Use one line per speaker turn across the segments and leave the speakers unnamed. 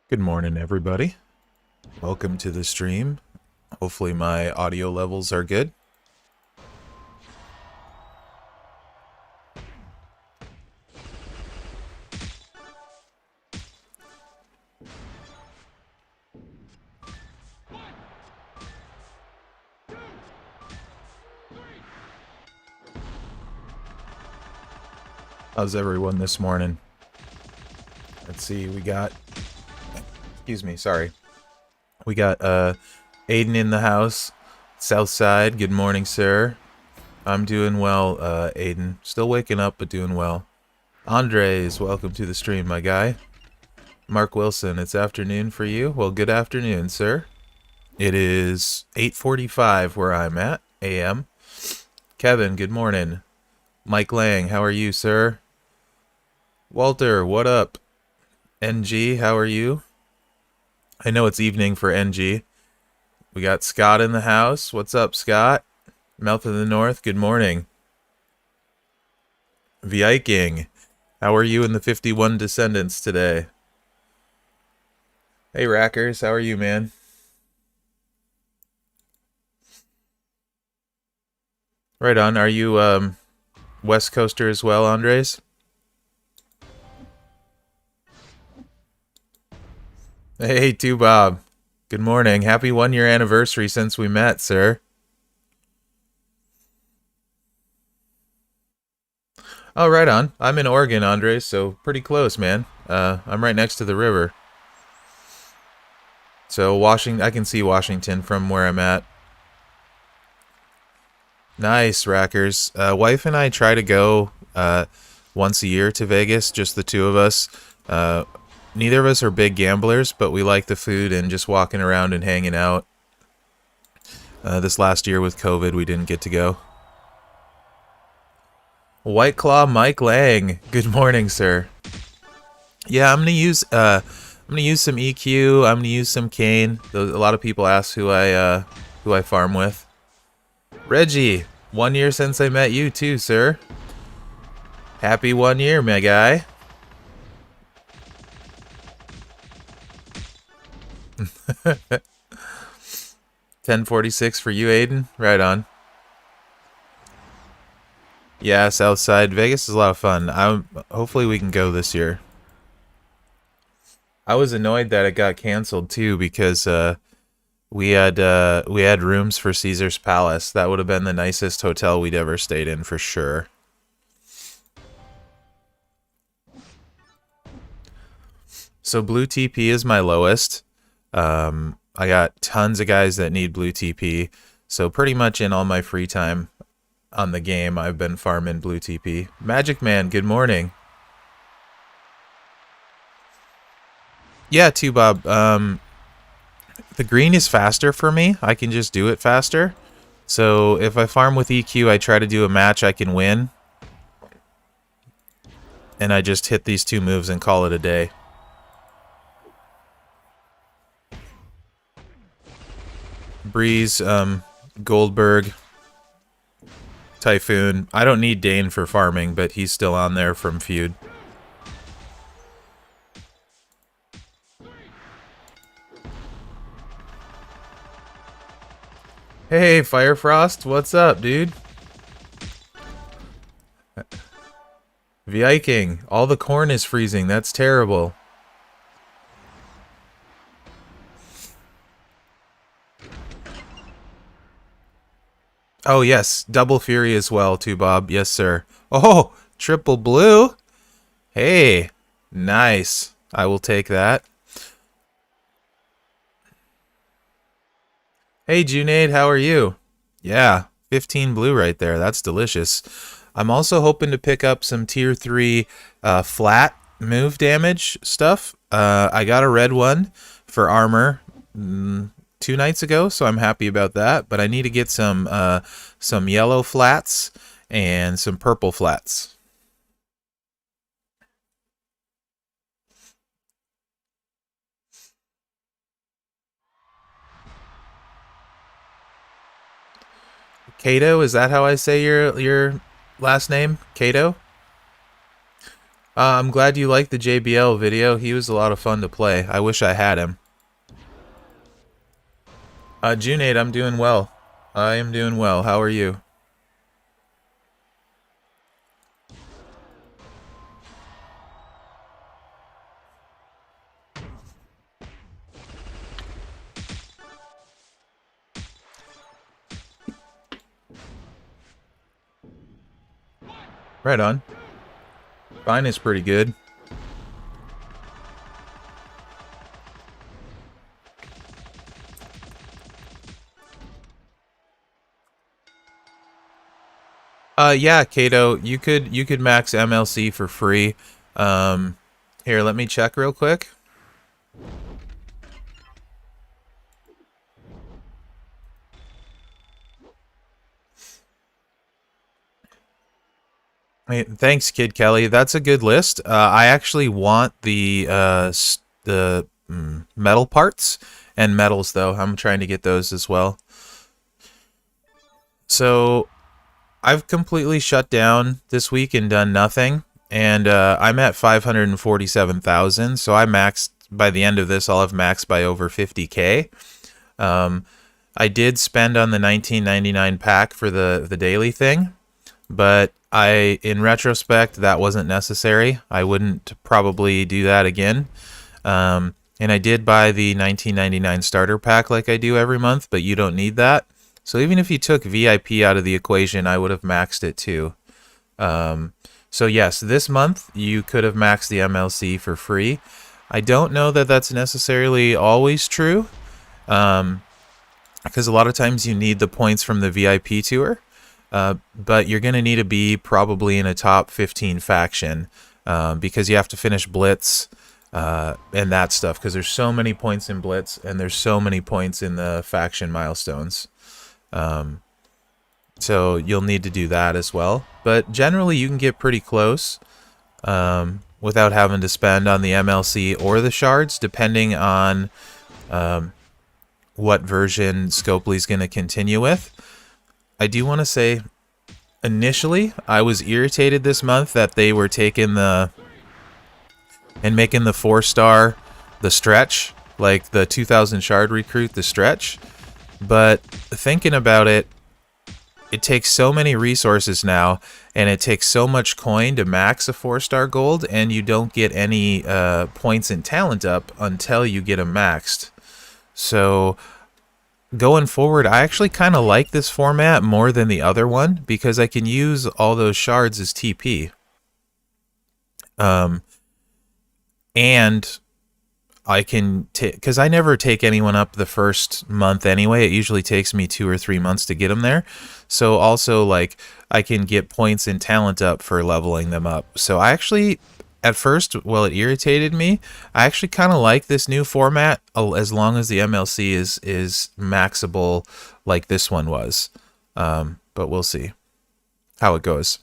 Good morning, everybody. Welcome to the stream. Hopefully my audio levels are good. How's everyone this morning? Let's see, we got... Excuse me, sorry. We got Aiden in the house. Southside, good morning, sir. I'm doing well, Aiden. Still waking up, but doing well. Andres, welcome to the stream, my guy. Mark Wilson, it's afternoon for you? Well, good afternoon, sir. It is 8:45 where I'm at, a.m. Kevin, good morning. Mike Lang, how are you, sir? Walter, what up? NG, how are you? I know it's evening for NG. We got Scott in the house. What's up, Scott? Mouth of the North, good morning. Viking, how are you and the 51 descendants today? Hey, Rackers, how are you, man? Right on. Are you West Coaster as well, Andres? Hey, too, Bob. Good morning. Happy 1-year anniversary since we met, sir. Oh, right on. I'm in Oregon, Andres, so pretty close, man. I'm right next to the river. So I can see Washington from where I'm at. Nice, Rackers. Wife and I try to go once a year to Vegas, just the two of us. Neither of us are big gamblers, but we like the food and just walking around and hanging out. This last year with COVID, we didn't get to go. White Claw Mike Lang. Good morning, sir. Yeah, I'm gonna use some EQ. I'm gonna use some Kane. A lot of people ask who I farm with. Reggie, 1 year since I met you too, sir. Happy 1 year, my guy. $10.46 for you, Aiden. Right on. Yeah, Southside Vegas is a lot of fun. Hopefully we can go this year. I was annoyed that it got canceled too because we had rooms for Caesar's Palace. That would have been the nicest hotel we'd ever stayed in for sure. So blue TP is my lowest. I got tons of guys that need blue TP. So pretty much in all my free time on the game, I've been farming blue TP. Magic Man, good morning. Yeah, too, Bob. The green is faster for me. I can just do it faster. So if I farm with EQ, I try to do a match I can win. And I just hit these two moves and call it a day. Breeze, Goldberg, Typhoon. I don't need Dane for farming, but he's still on there from Feud. Hey, Firefrost, what's up, dude? Viking, all the corn is freezing. That's terrible. Oh, yes. Double Fury as well, too, Bob. Yes, sir. Oh, triple blue? Hey, nice. I will take that. Hey, Junaid, how are you? Yeah, 15 blue right there. That's delicious. I'm also hoping to pick up some tier 3 flat move damage stuff. I got a red one for armor 2 nights ago, so I'm happy about that. But I need to get some yellow flats and some purple flats. Kato, is that how I say your last name? Kato? I'm glad you liked the JBL video. He was a lot of fun to play. I wish I had him. Junaid, I'm doing well. I am doing well. How are you? Right on. Fine is pretty good. Yeah, Kato, you could max MLC for free. Here, let me check real quick. Hey, thanks, Kid Kelly. That's a good list. I actually want the metal parts and metals though. I'm trying to get those as well. So I've completely shut down this week and done nothing, and I'm at 547,000. So I maxed by the end of this. I'll have maxed by over 50K. I did spend on the 1999 pack for the daily thing, but in retrospect, that wasn't necessary. I wouldn't probably do that again. And I did buy the 1999 starter pack like I do every month, but you don't need that. So even if you took VIP out of the equation, I would have maxed it too. So yes, this month you could have maxed the MLC for free. I don't know that that's necessarily always true, because a lot of times you need the points from the VIP tour. But you're going to need to be probably in a top 15 faction, because you have to finish Blitz and that stuff, because there's so many points in Blitz and there's so many points in the faction milestones. So you'll need to do that as well. But generally you can get pretty close without having to spend on the MLC or the shards, depending on what version Scopely's going to continue with. I do want to say, initially, I was irritated this month that they were taking and making the 4-star the stretch, like the 2000 shard recruit the stretch. But thinking about it, it takes so many resources now, and it takes so much coin to max a 4-star gold, and you don't get any points in talent up until you get them maxed. So going forward, I actually kind of like this format more than the other one, because I can use all those shards as TP. And I can take, because I never take anyone up the first month anyway. It usually takes me 2 or 3 months to get them there. So also, like, I can get points in talent up for leveling them up. So I actually, at first, well, it irritated me. I actually kind of like this new format, as long as the MLC is maxable like this one was. But we'll see how it goes.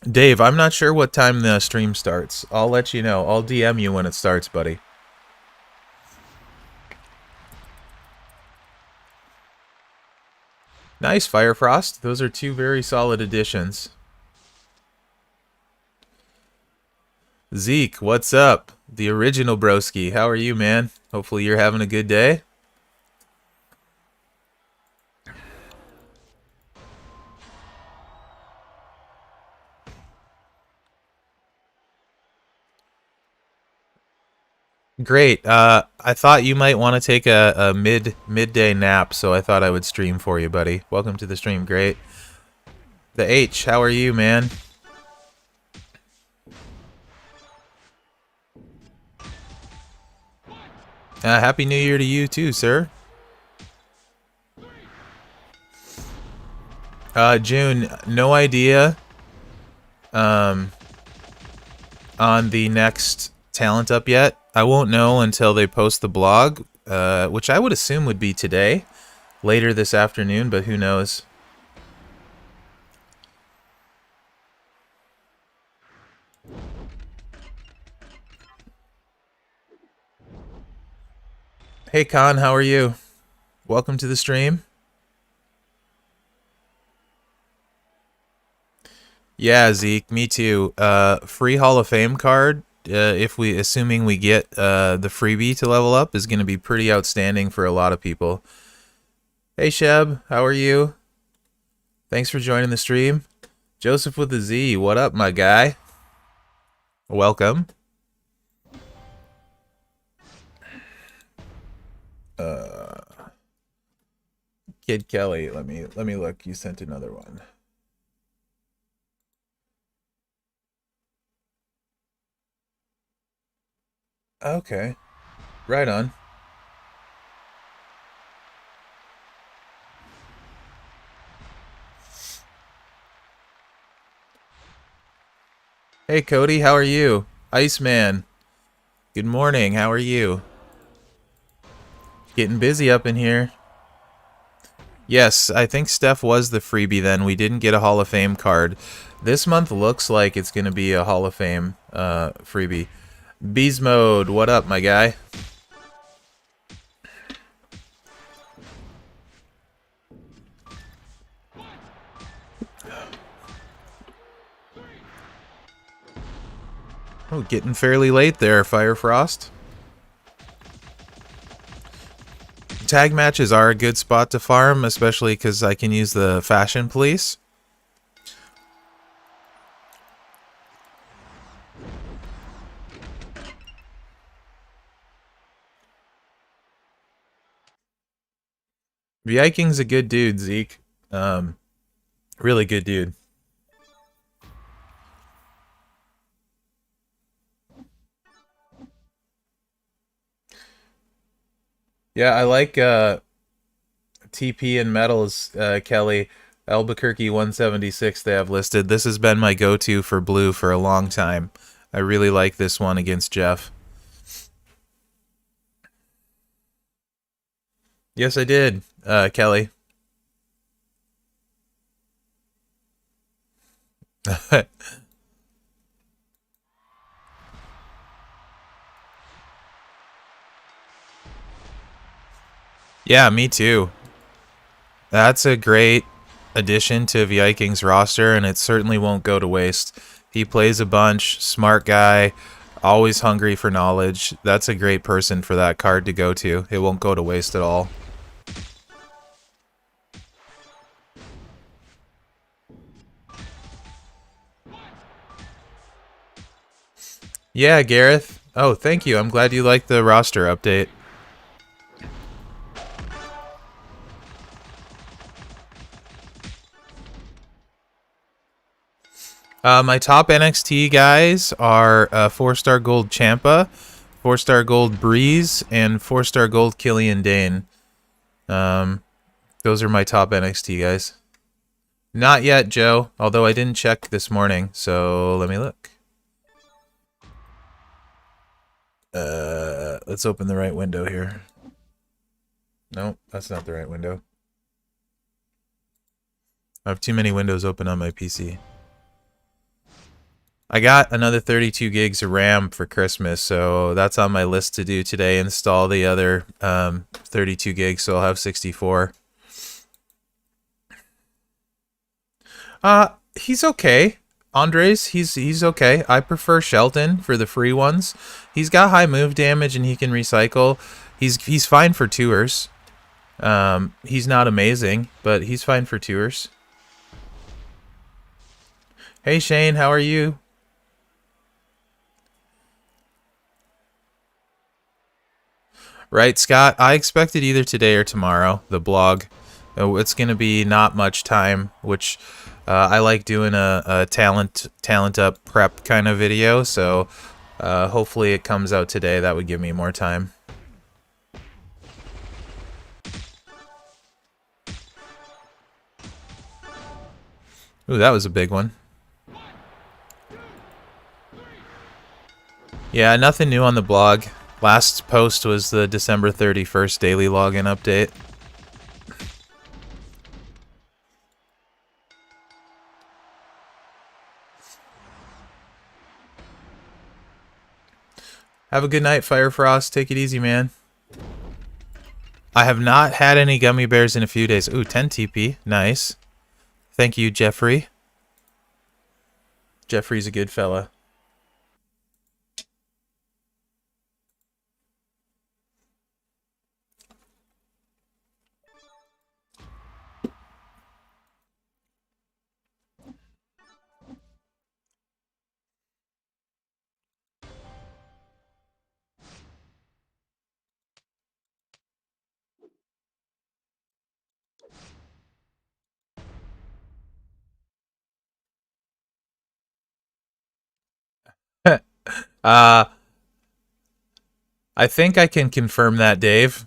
Dave, I'm not sure what time the stream starts. I'll let you know. I'll DM you when it starts, buddy. Nice, Firefrost. Those are 2 very solid additions. Zeke, what's up? The original broski. How are you, man? Hopefully you're having a good day. Great. I thought you might want to take a midday nap, so I thought I would stream for you, buddy. Welcome to the stream. Great. The H, how are you, man? Happy New Year to you too, sir. June, no idea on the next talent up yet. I won't know until they post the blog, which I would assume would be today, later this afternoon, but who knows. Hey, Khan, how are you? Welcome to the stream. Yeah, Zeke, me too. Free Hall of Fame card, assuming we get the freebie to level up, is going to be pretty outstanding for a lot of people. Hey Sheb, how are you? Thanks for joining the stream. Joseph with a Z, what up, my guy? Welcome. Kid Kelly, let me look. You sent another one. Okay. Right on. Hey Cody, how are you? Iceman. Good morning, how are you? Getting busy up in here. Yes, I think Steph was the freebie then. We didn't get a Hall of Fame card. This month looks like it's going to be a Hall of Fame freebie. Beast Mode, what up, my guy? Oh, getting fairly late there, Firefrost. Tag matches are a good spot to farm, especially because I can use the Fashion Police. Viking's a good dude, Zeke. Really good dude. Yeah, I like TP and Metals, Kelly. Albuquerque 176 they have listed. This has been my go-to for blue for a long time. I really like this one against Jeff. Yes, I did, Kelly. Yeah, me too. That's a great addition to Vikings roster, and it certainly won't go to waste. He plays a bunch, smart guy, always hungry for knowledge. That's a great person for that card to go to. It won't go to waste at all. Yeah, Gareth. Oh, thank you. I'm glad you liked the roster update. My top NXT guys are 4-star gold Champa, 4-star gold Breeze, and 4-star gold Killian Dane. Those are my top NXT guys. Not yet, Joe, although I didn't check this morning, so let me look. Let's open the right window here. No, that's not the right window. I have too many windows open on my PC. I got another 32 gigs of RAM for Christmas, so that's on my list to do today. Install the other 32 gigs, so I'll have 64. He's okay. Andres, he's okay. I prefer Shelton for the free ones. He's got high move damage and he can recycle. He's fine for tours. He's not amazing, but he's fine for tours. Hey Shane, how are you? Right, Scott? I expected either today or tomorrow, the blog. It's going to be not much time, which I like doing a talent up prep kind of video, so hopefully it comes out today. That would give me more time. Ooh, that was a big one. Yeah, nothing new on the blog. Last post was the December 31st daily login update. Have a good night, Firefrost. Take it easy, man. I have not had any gummy bears in a few days. Ooh, 10 TP. Nice. Thank you, Jeffrey. Jeffrey's a good fella. uh, I think I can confirm that, Dave.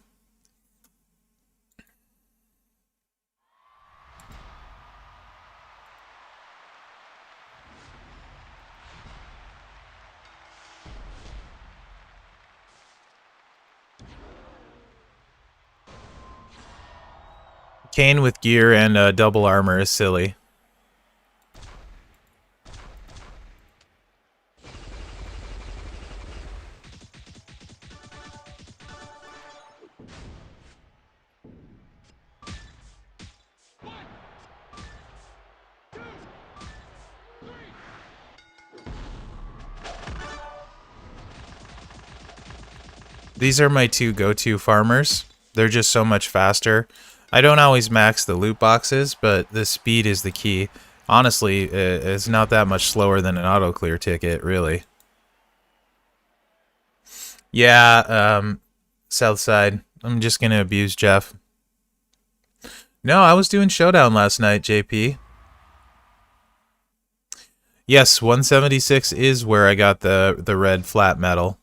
Kane with gear and double armor is silly. These are my two go-to farmers. They're just so much faster. I don't always max the loot boxes, but the speed is the key. Honestly, it's not that much slower than an auto-clear ticket, really. Yeah, Southside. I'm just gonna abuse Jeff. No, I was doing Showdown last night, JP. Yes, 176 is where I got the red flat metal.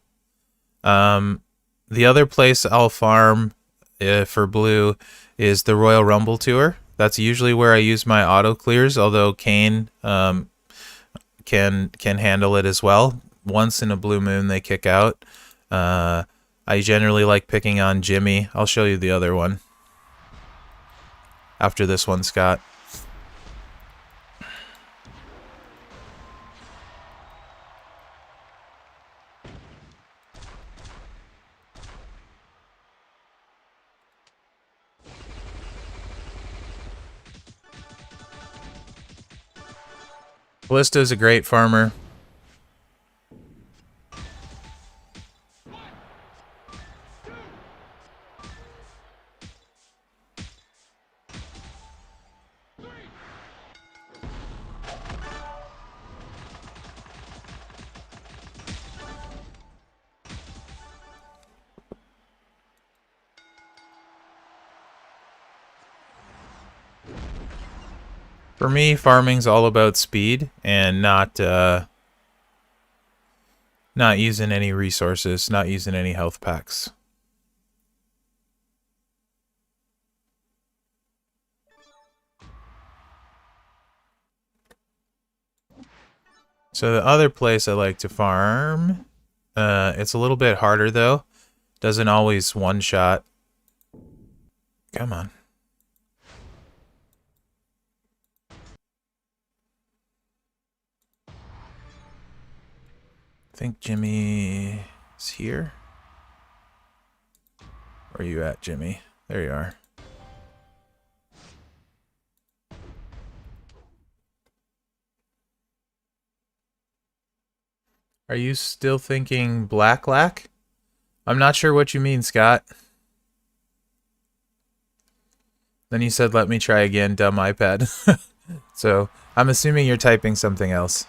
The other place I'll farm for blue is the Royal Rumble Tour. That's usually where I use my auto clears, although Kane can handle it as well. Once in a blue moon they kick out. I generally like picking on Jimmy. I'll show you the other one after this one, Scott. Callisto's a great farmer. For me, farming's all about speed and not using any resources, not using any health packs. So the other place I like to farm, it's a little bit harder though. Doesn't always one-shot. Come on. I think Jimmy is here. Where are you at, Jimmy? There you are. Are you still thinking Black Lack? I'm not sure what you mean, Scott. Then you said, let me try again, dumb iPad. So, I'm assuming you're typing something else.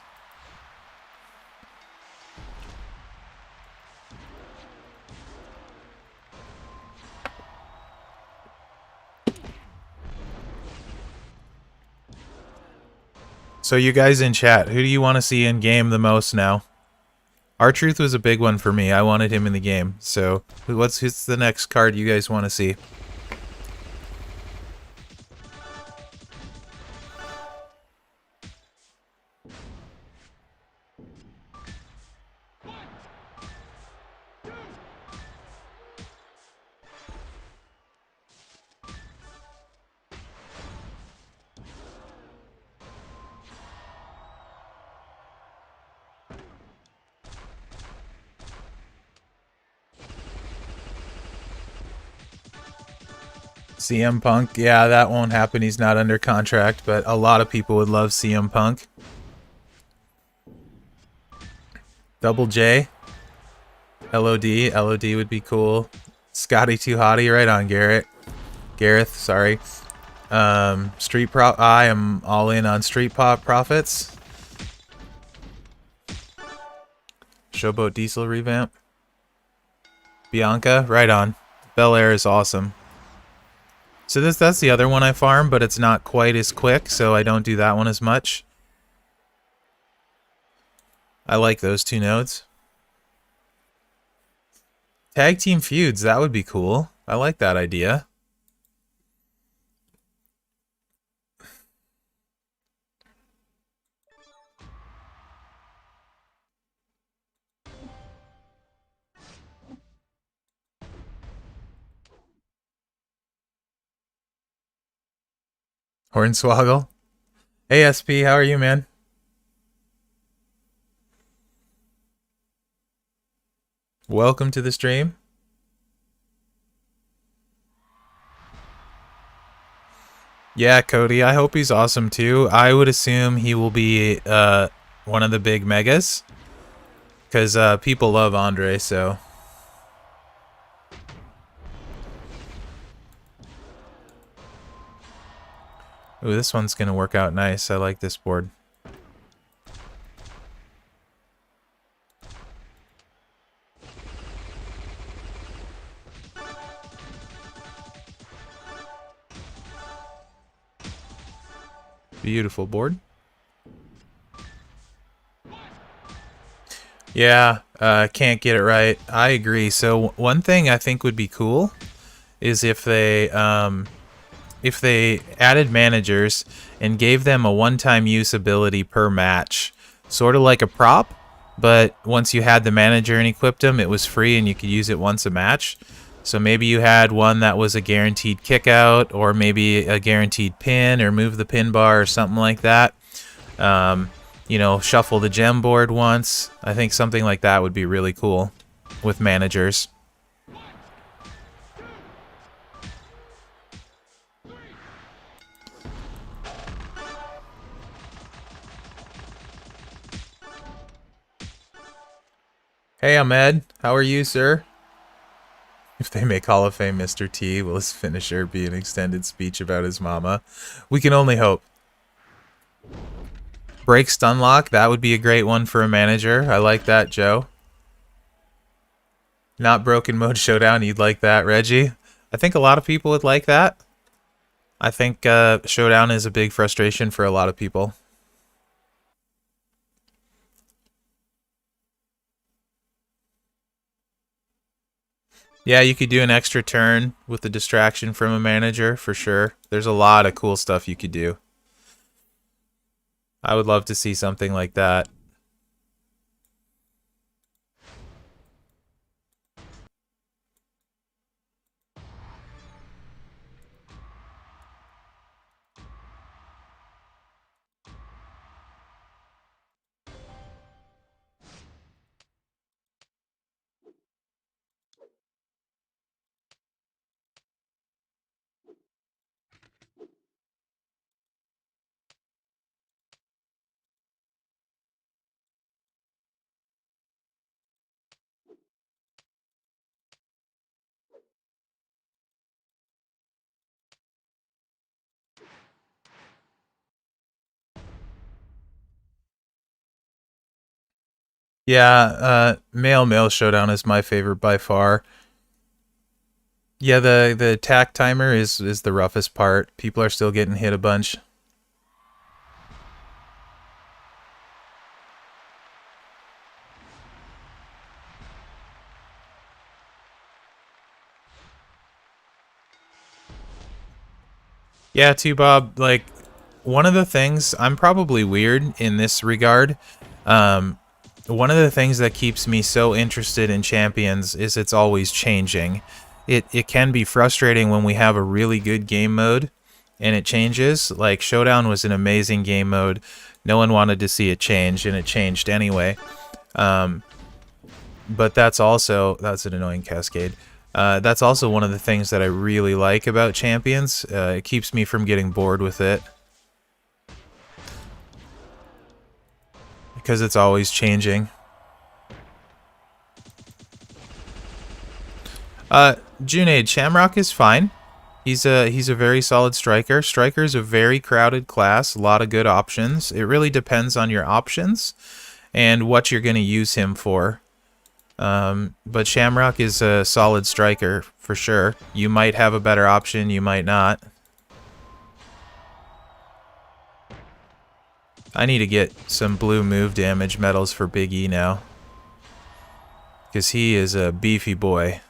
So you guys in chat, who do you want to see in game the most now? R-Truth was a big one for me. I wanted him in the game. So, who's the next card you guys want to see? CM Punk, yeah, that won't happen. He's not under contract, but a lot of people would love CM Punk. Double J. LOD. LOD would be cool. Scotty Too Hottie. Right on, Garrett. Gareth, sorry. Street Prop. I am all in on Street Pop Profits. Showboat Diesel revamp. Bianca, right on. Bel Air is awesome. So that's the other one I farm, but it's not quite as quick, so I don't do that one as much. I like those two nodes. Tag team feuds, that would be cool. I like that idea. Hornswoggle. ASP, how are you, man? Welcome to the stream. Yeah, Cody, I hope he's awesome too. I would assume he will be one of the big megas. Because people love Andre, so... Ooh, this one's going to work out nice. I like this board. Beautiful board. Yeah, can't get it right. I agree. So one thing I think would be cool is if they added managers and gave them a one-time use ability per match, sort of like a prop, but once you had the manager and equipped them, it was free and you could use it once a match. So maybe you had one that was a guaranteed kick out, or maybe a guaranteed pin, or move the pin bar, or something like that. You know, shuffle the gem board once. I think something like that would be really cool with managers. Hey, Ahmed. How are you, sir? If they make Hall of Fame Mr. T, will his finisher be an extended speech about his mama? We can only hope. Break Stunlock, that would be a great one for a manager. I like that, Joe. Not Broken Mode Showdown, you'd like that, Reggie? I think a lot of people would like that. I think Showdown is a big frustration for a lot of people. Yeah, you could do an extra turn with the distraction from a manager, for sure. There's a lot of cool stuff you could do. I would love to see something like that. Yeah, Male Showdown is my favorite by far. Yeah, the attack timer is the roughest part. People are still getting hit a bunch. Yeah, too, Bob. Like, one of the things, I'm probably weird in this regard. One of the things that keeps me so interested in Champions is it's always changing. It can be frustrating when we have a really good game mode and it changes. Like, Showdown was an amazing game mode. No one wanted to see it change, and it changed anyway. But that's an annoying cascade. That's also one of the things that I really like about Champions. It keeps me from getting bored with it. Because it's always changing. Junaid, Shamrock is fine. He's a very solid striker. Striker is a very crowded class, a lot of good options. It really depends on your options and what you're going to use him for. But Shamrock is a solid striker for sure. You might have a better option, you might not. I need to get some blue move damage medals for Big E now, because he is a beefy boy.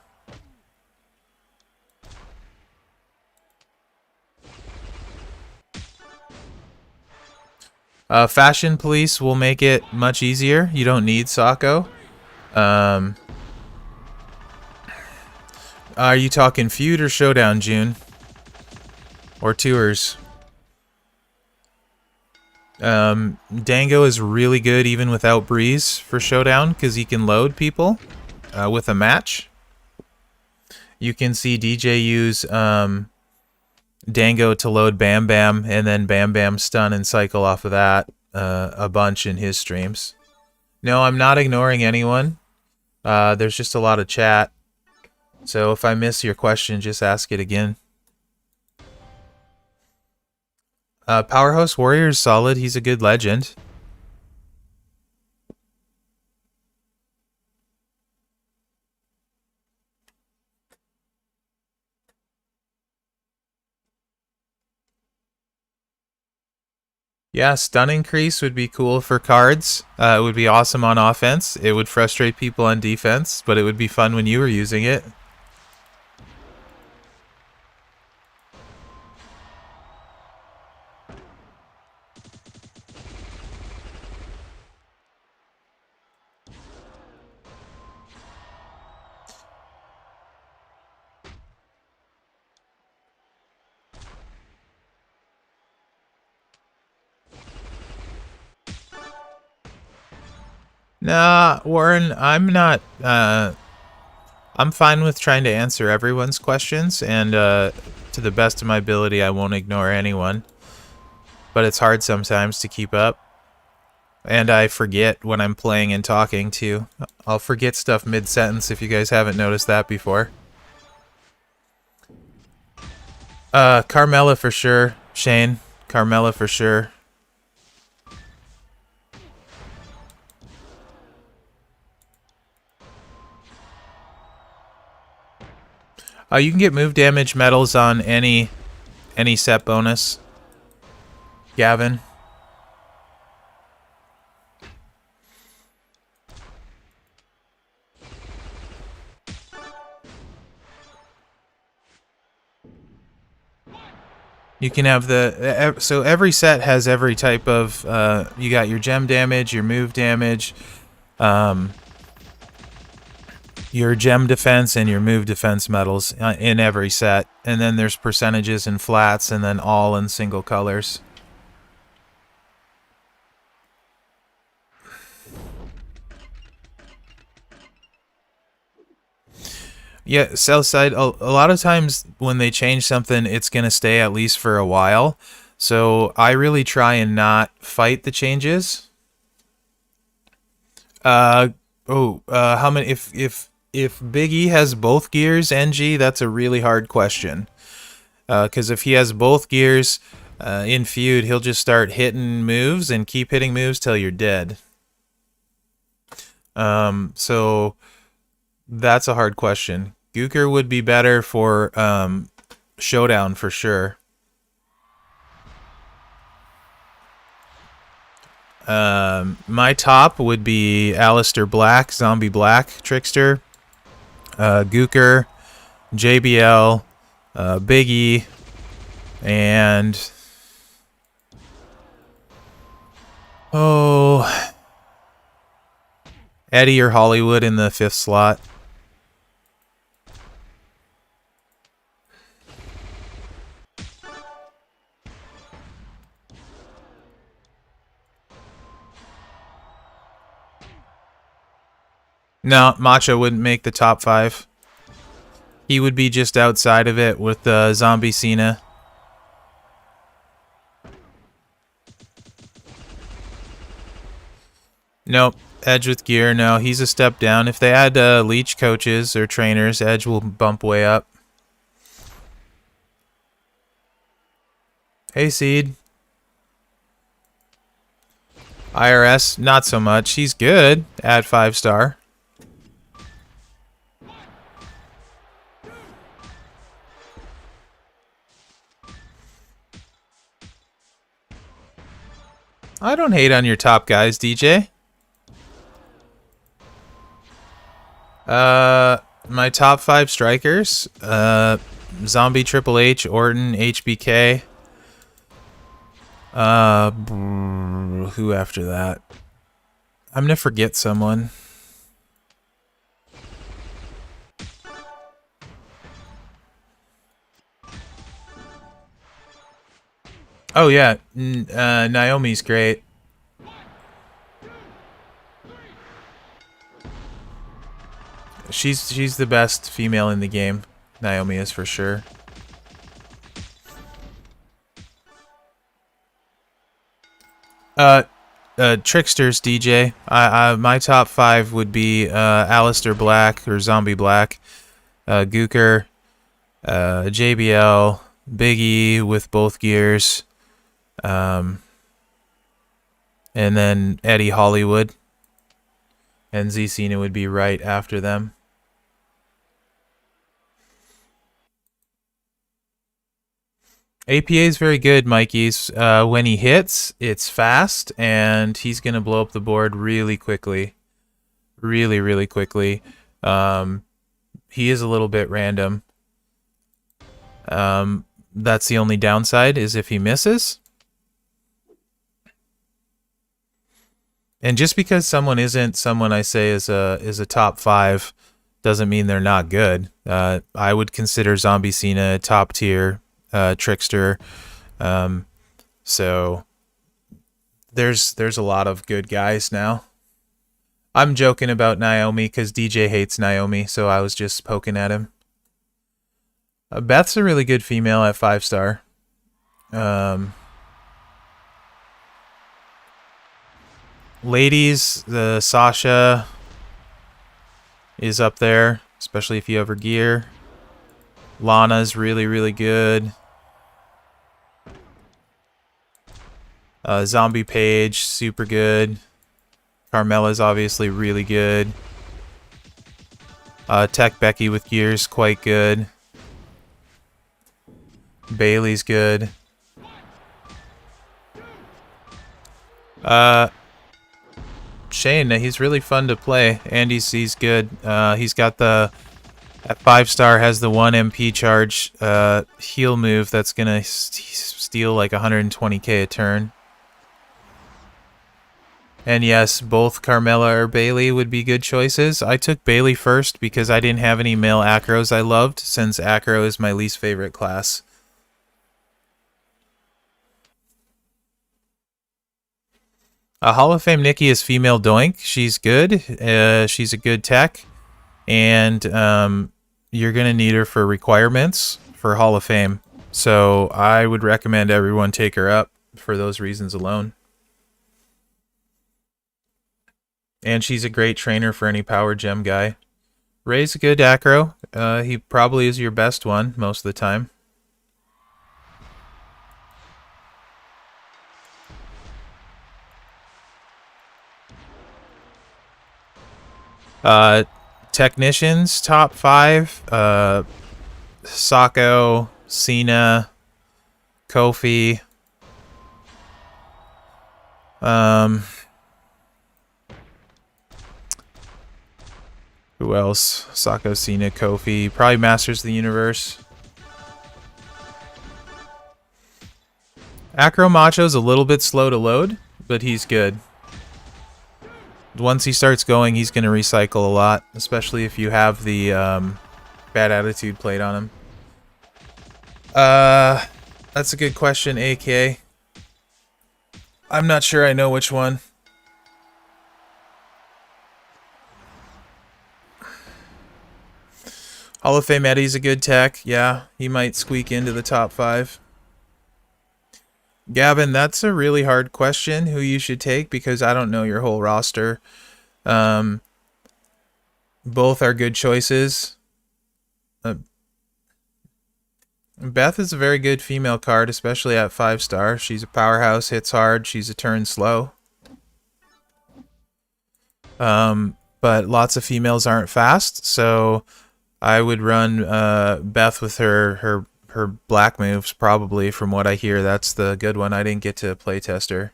Fashion Police will make it much easier. You don't need Sako. Are you talking feud or showdown, June? Or tours? Dango is really good even without Breeze for showdown because he can load people with a match. You can see DJ use Dango to load Bam Bam and then Bam Bam stun and cycle off of that a bunch in his streams. No, I'm not ignoring anyone. There's just a lot of chat. So if I miss your question, just ask it again. Powerhouse Warrior is solid. He's a good legend. Yeah, stun increase would be cool for cards. It would be awesome on offense. It would frustrate people on defense, but it would be fun when you were using it. Nah, Warren, I'm not, I'm fine with trying to answer everyone's questions, and to the best of my ability, I won't ignore anyone. But it's hard sometimes to keep up. And I forget when I'm playing and talking, too. I'll forget stuff mid-sentence if you guys haven't noticed that before. Carmella for sure, Shane. Carmella for sure. You can get move damage medals on any set bonus. Gavin. You can have the so every set has every type of you got your gem damage, your move damage, your gem defense and your move defense medals in every set. And then there's percentages and flats and then all in single colors. Yeah, Southside, a lot of times when they change something, it's going to stay at least for a while. So I really try and not fight the changes. How many, if Big E has both gears, NG, that's a really hard question. Because if he has both gears in feud, he'll just start hitting moves and keep hitting moves till you're dead. So that's a hard question. Gooker would be better for showdown for sure. My top would be Alistair Black, Zombie Black, Trickster, Gooker, JBL, Big E, and Eddie or Hollywood in the 5th slot. No, Macho wouldn't make the top 5. He would be just outside of it with Zombie Cena. Nope. Edge with gear, no, he's a step down. If they add leech coaches or trainers, Edge will bump way up. Hey, Seed. IRS, not so much. He's good. Add 5-star. I don't hate on your top guys, DJ. My top 5 strikers. Zombie Triple H, Orton, HBK. Who after that? I'm gonna forget someone. Oh yeah, Naomi's great. She's the best female in the game. Naomi is for sure. Tricksters, DJ. My top 5 would be Alistair Black or Zombie Black, Gooker, JBL, Big E with both gears, and then Eddie Hollywood, and Z Cena would be right after them. APA is very good, Mikey's. When he hits, it's fast, and he's going to blow up the board really quickly. Really, really quickly. He is a little bit random. That's the only downside, is if he misses. And just because someone isn't someone I say is a top 5 doesn't mean they're not good. I would consider Zombie Cena top tier. Trickster, so there's a lot of good guys now. I'm joking about Naomi because DJ hates Naomi, so I was just poking at him. Beth's a really good female at 5-star. Ladies, the Sasha is up there, especially if you have her gear. Lana's really, really good. Zombie Paige, super good. Carmella's obviously really good. Tech Becky with gears, quite good. Bailey's good. Shane, he's really fun to play. And he's good. He's got the... At 5-star has the 1 MP charge heal move that's gonna steal like 120k a turn. And yes, both Carmella or Bailey would be good choices. I took Bailey first because I didn't have any male acros I loved, since acro is my least favorite class. Hall of Fame Nikki is female Doink. She's good. She's a good tech. And you're going to need her for requirements for Hall of Fame. So I would recommend everyone take her up for those reasons alone. And she's a great trainer for any power gem guy. Ray's a good acro. He probably is your best one most of the time. Technicians, top 5. Socko, Cena, Kofi. Who else? Socko, Cena, Kofi. Probably Masters of the Universe. Acro Macho's a little bit slow to load, but he's good. Once he starts going, he's going to recycle a lot, especially if you have the bad attitude plate on him. That's a good question, AK. I'm not sure I know which one. Hall of Fame Eddie's a good tech. Yeah, he might squeak into the top 5. Gavin, that's a really hard question who you should take because I don't know your whole roster. Um, both are good choices. Beth is a very good female card, especially at 5-star. She's a powerhouse, hits hard, she's a turn slow. But lots of females aren't fast, so I would run Beth with her black moves, probably, from what I hear. That's the good one. I didn't get to play test her.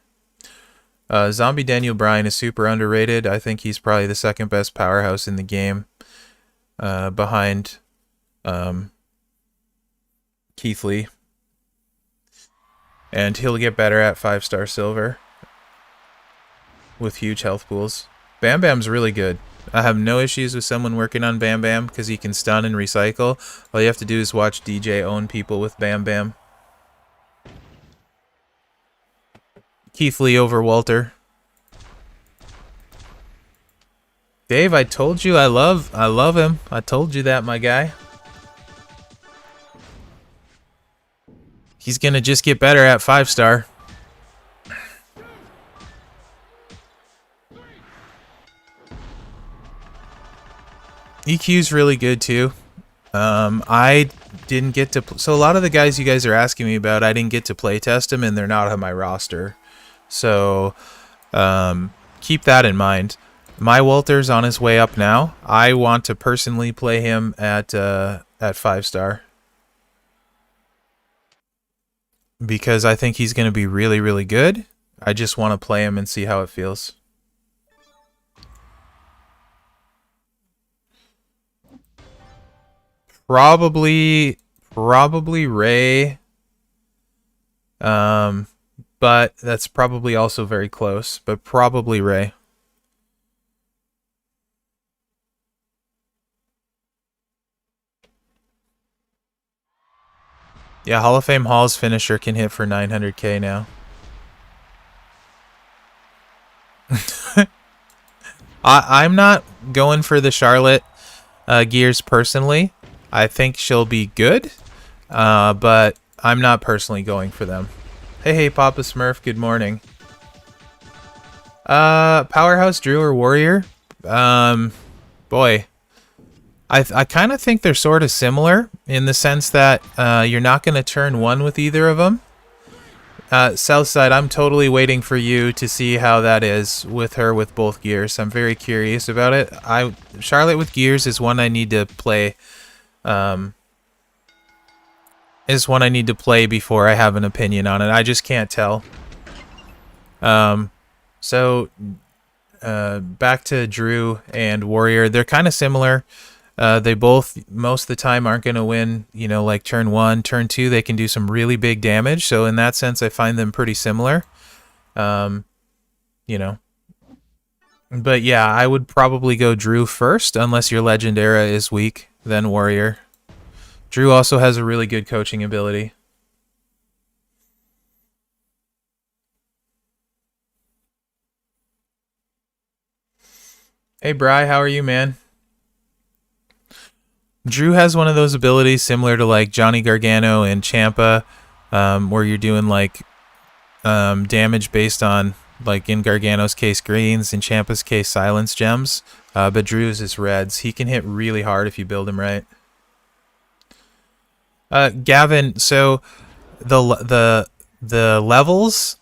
Zombie Daniel Bryan is super underrated. I think he's probably the second best powerhouse in the game, behind Keith Lee. And he'll get better at 5-star silver with huge health pools. Bam Bam's really good. I have no issues with someone working on Bam Bam because he can stun and recycle. All you have to do is watch DJ own people with Bam Bam. Keith Lee over Walter. Dave, I told you I love him. I told you that, my guy. He's gonna just get better at 5-star. EQ's really good too. I didn't get to... So a lot of the guys you guys are asking me about, I didn't get to play test them, and they're not on my roster. So keep that in mind. My Walter's on his way up now. I want to personally play him at 5-star. Because I think he's going to be really, really good. I just want to play him and see how it feels. Probably Ray. But that's probably also very close. But probably Ray. Yeah, Hall of Fame Hall's finisher can hit for 900k now. I'm not going for the Charlotte gears personally. I think she'll be good, but I'm not personally going for them. Hey, Papa Smurf, good morning. Powerhouse, Drew, or Warrior? Boy. I kind of think they're sort of similar in the sense that you're not going to turn one with either of them. Southside, I'm totally waiting for you to see how that is with her with both gears. I'm very curious about it. Charlotte with gears is one I need to play. Is one I need to play before I have an opinion on it. I just can't tell. So back to Drew and Warrior. They're kind of similar. They both, most of the time, aren't going to win, you know, like turn 1, turn 2, they can do some really big damage. So in that sense, I find them pretty similar. You know. But yeah, I would probably go Drew first, unless your Legend era is weak, then Warrior. Drew also has a really good coaching ability. Hey, Bri, how are you, man? Drew has one of those abilities similar to like Johnny Gargano and Ciampa, where you're doing like damage based on, like in Gargano's case, greens, in Ciampa's case, silence gems. But Drew's is reds. He can hit really hard if you build him right. Gavin, so the levels,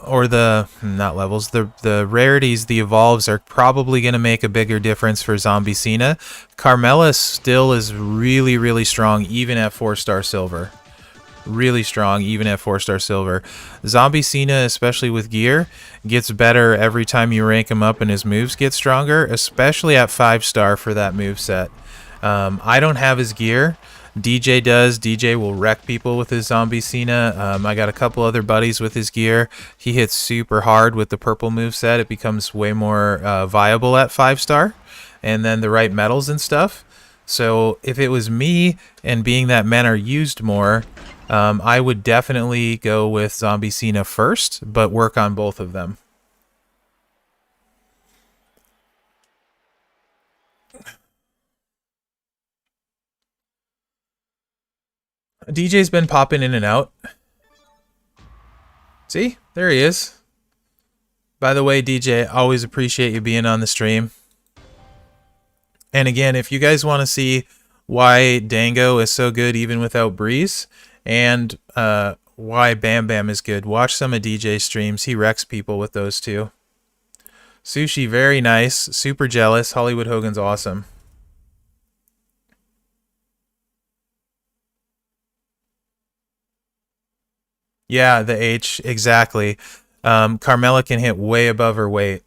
or the not levels, the rarities, the evolves are probably going to make a bigger difference for Zombie Cena. Carmella still is really, really strong even at 4-star silver. Really strong even at 4-star silver. Zombie Cena, especially with gear, gets better every time you rank him up and his moves get stronger, especially at 5-star for that move set. I don't have his gear. DJ does. DJ will wreck people with his Zombie Cena. I got a couple other buddies with his gear. He hits super hard with the purple moveset. It becomes way more viable at 5-star. And then the right metals and stuff. So if it was me, and being that men are used more, I would definitely go with Zombie Cena first, but work on both of them. DJ's been popping in and out. See? There he is. By the way, DJ, always appreciate you being on the stream. And again, if you guys want to see why Dango is so good even without Breeze, and why Bam Bam is good, watch some of DJ's streams. He wrecks people with those two. Sushi, very nice. Super jealous. Hollywood Hogan's awesome. Yeah, the H, exactly. Carmella can hit way above her weight.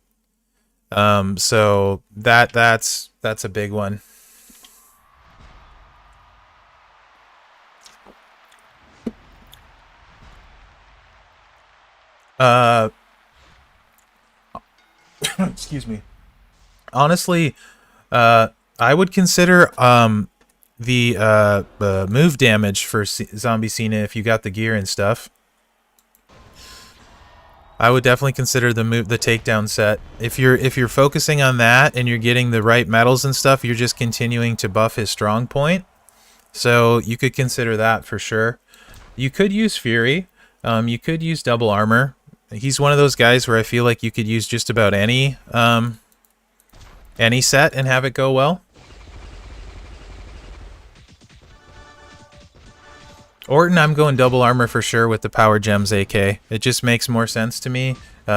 So that's a big one. Excuse me. Honestly, I would consider the move damage for Zombie Cena if you got the gear and stuff. I would definitely consider the takedown set. If you're focusing on that and you're getting the right metals and stuff, you're just continuing to buff his strong point. So you could consider that for sure. You could use Fury. You could use double armor. He's one of those guys where I feel like you could use just about any set and have it go well. Orton, I'm going double armor for sure with the Power Gems AK. It just makes more sense to me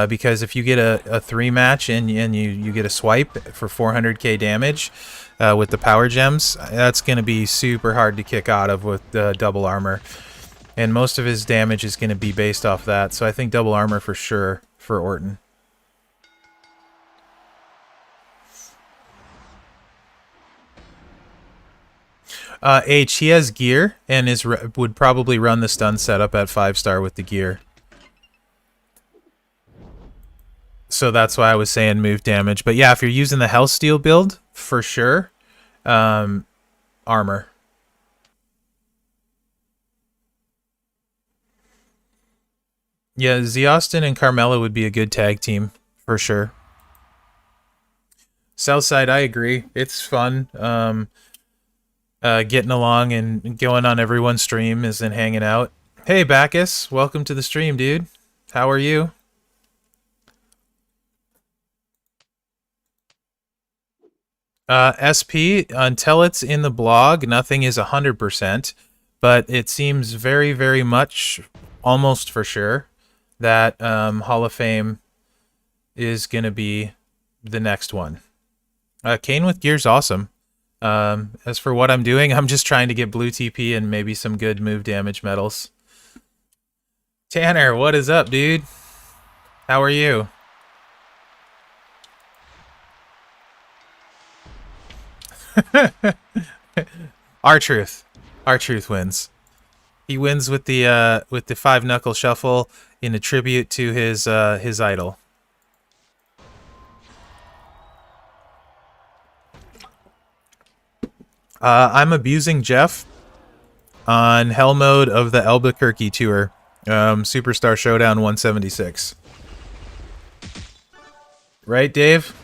because if you get a 3 match and you get a swipe for 400k damage with the Power Gems, that's going to be super hard to kick out of with double armor. And most of his damage is going to be based off that. So I think double armor for sure for Orton. H, he has gear and would probably run the stun setup at 5-star with the gear. So that's why I was saying move damage. But yeah, if you're using the Hellsteel build, for sure, armor. Yeah, Z Austin and Carmella would be a good tag team, for sure. Southside, I agree. It's fun. Getting along and going on everyone's stream and hanging out. Hey, Bacchus, welcome to the stream, dude. How are you? SP, until it's in the blog, nothing is 100%, but it seems very, very much, almost for sure, that Hall of Fame is going to be the next one. Kane with gear's awesome. As for what I'm doing, I'm just trying to get blue TP and maybe some good move damage medals. Tanner, what is up, dude? How are you? R-Truth. R-Truth wins. He wins with the 5-knuckle shuffle in a tribute to his idol. I'm abusing Jeff on Hell Mode of the Albuquerque Tour. Superstar Showdown 176. Right, Dave?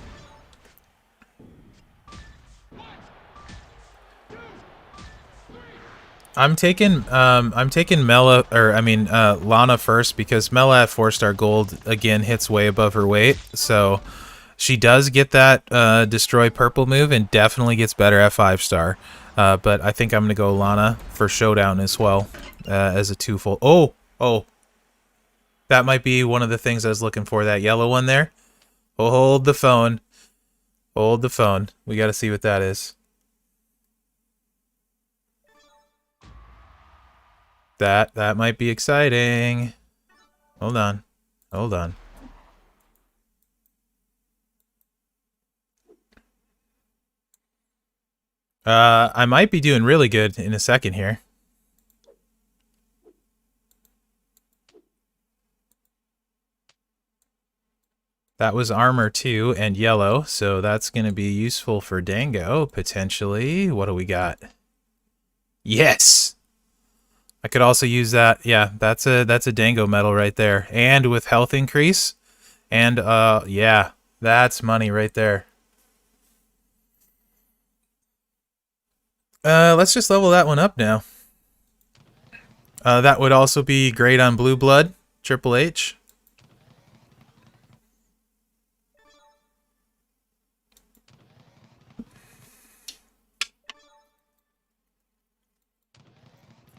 I'm taking Mela, or I mean Lana first, because Mela at 4-star gold again hits way above her weight, so she does get that destroy purple move and definitely gets better at 5-star. But I think I'm gonna go Lana for Showdown as well as a twofold. Oh, that might be one of the things I was looking for. That yellow one there. Oh, hold the phone. Hold the phone. We got to see what that is. That might be exciting. Hold on. Hold on. I might be doing really good in a second here. That was armor 2 and yellow, so that's going to be useful for Dango, potentially. What do we got? Yes! I could also use that. Yeah, that's a Dango medal right there. And with health increase. And, yeah, that's money right there. Let's just level that one up now. That would also be great on Blue Blood, Triple H.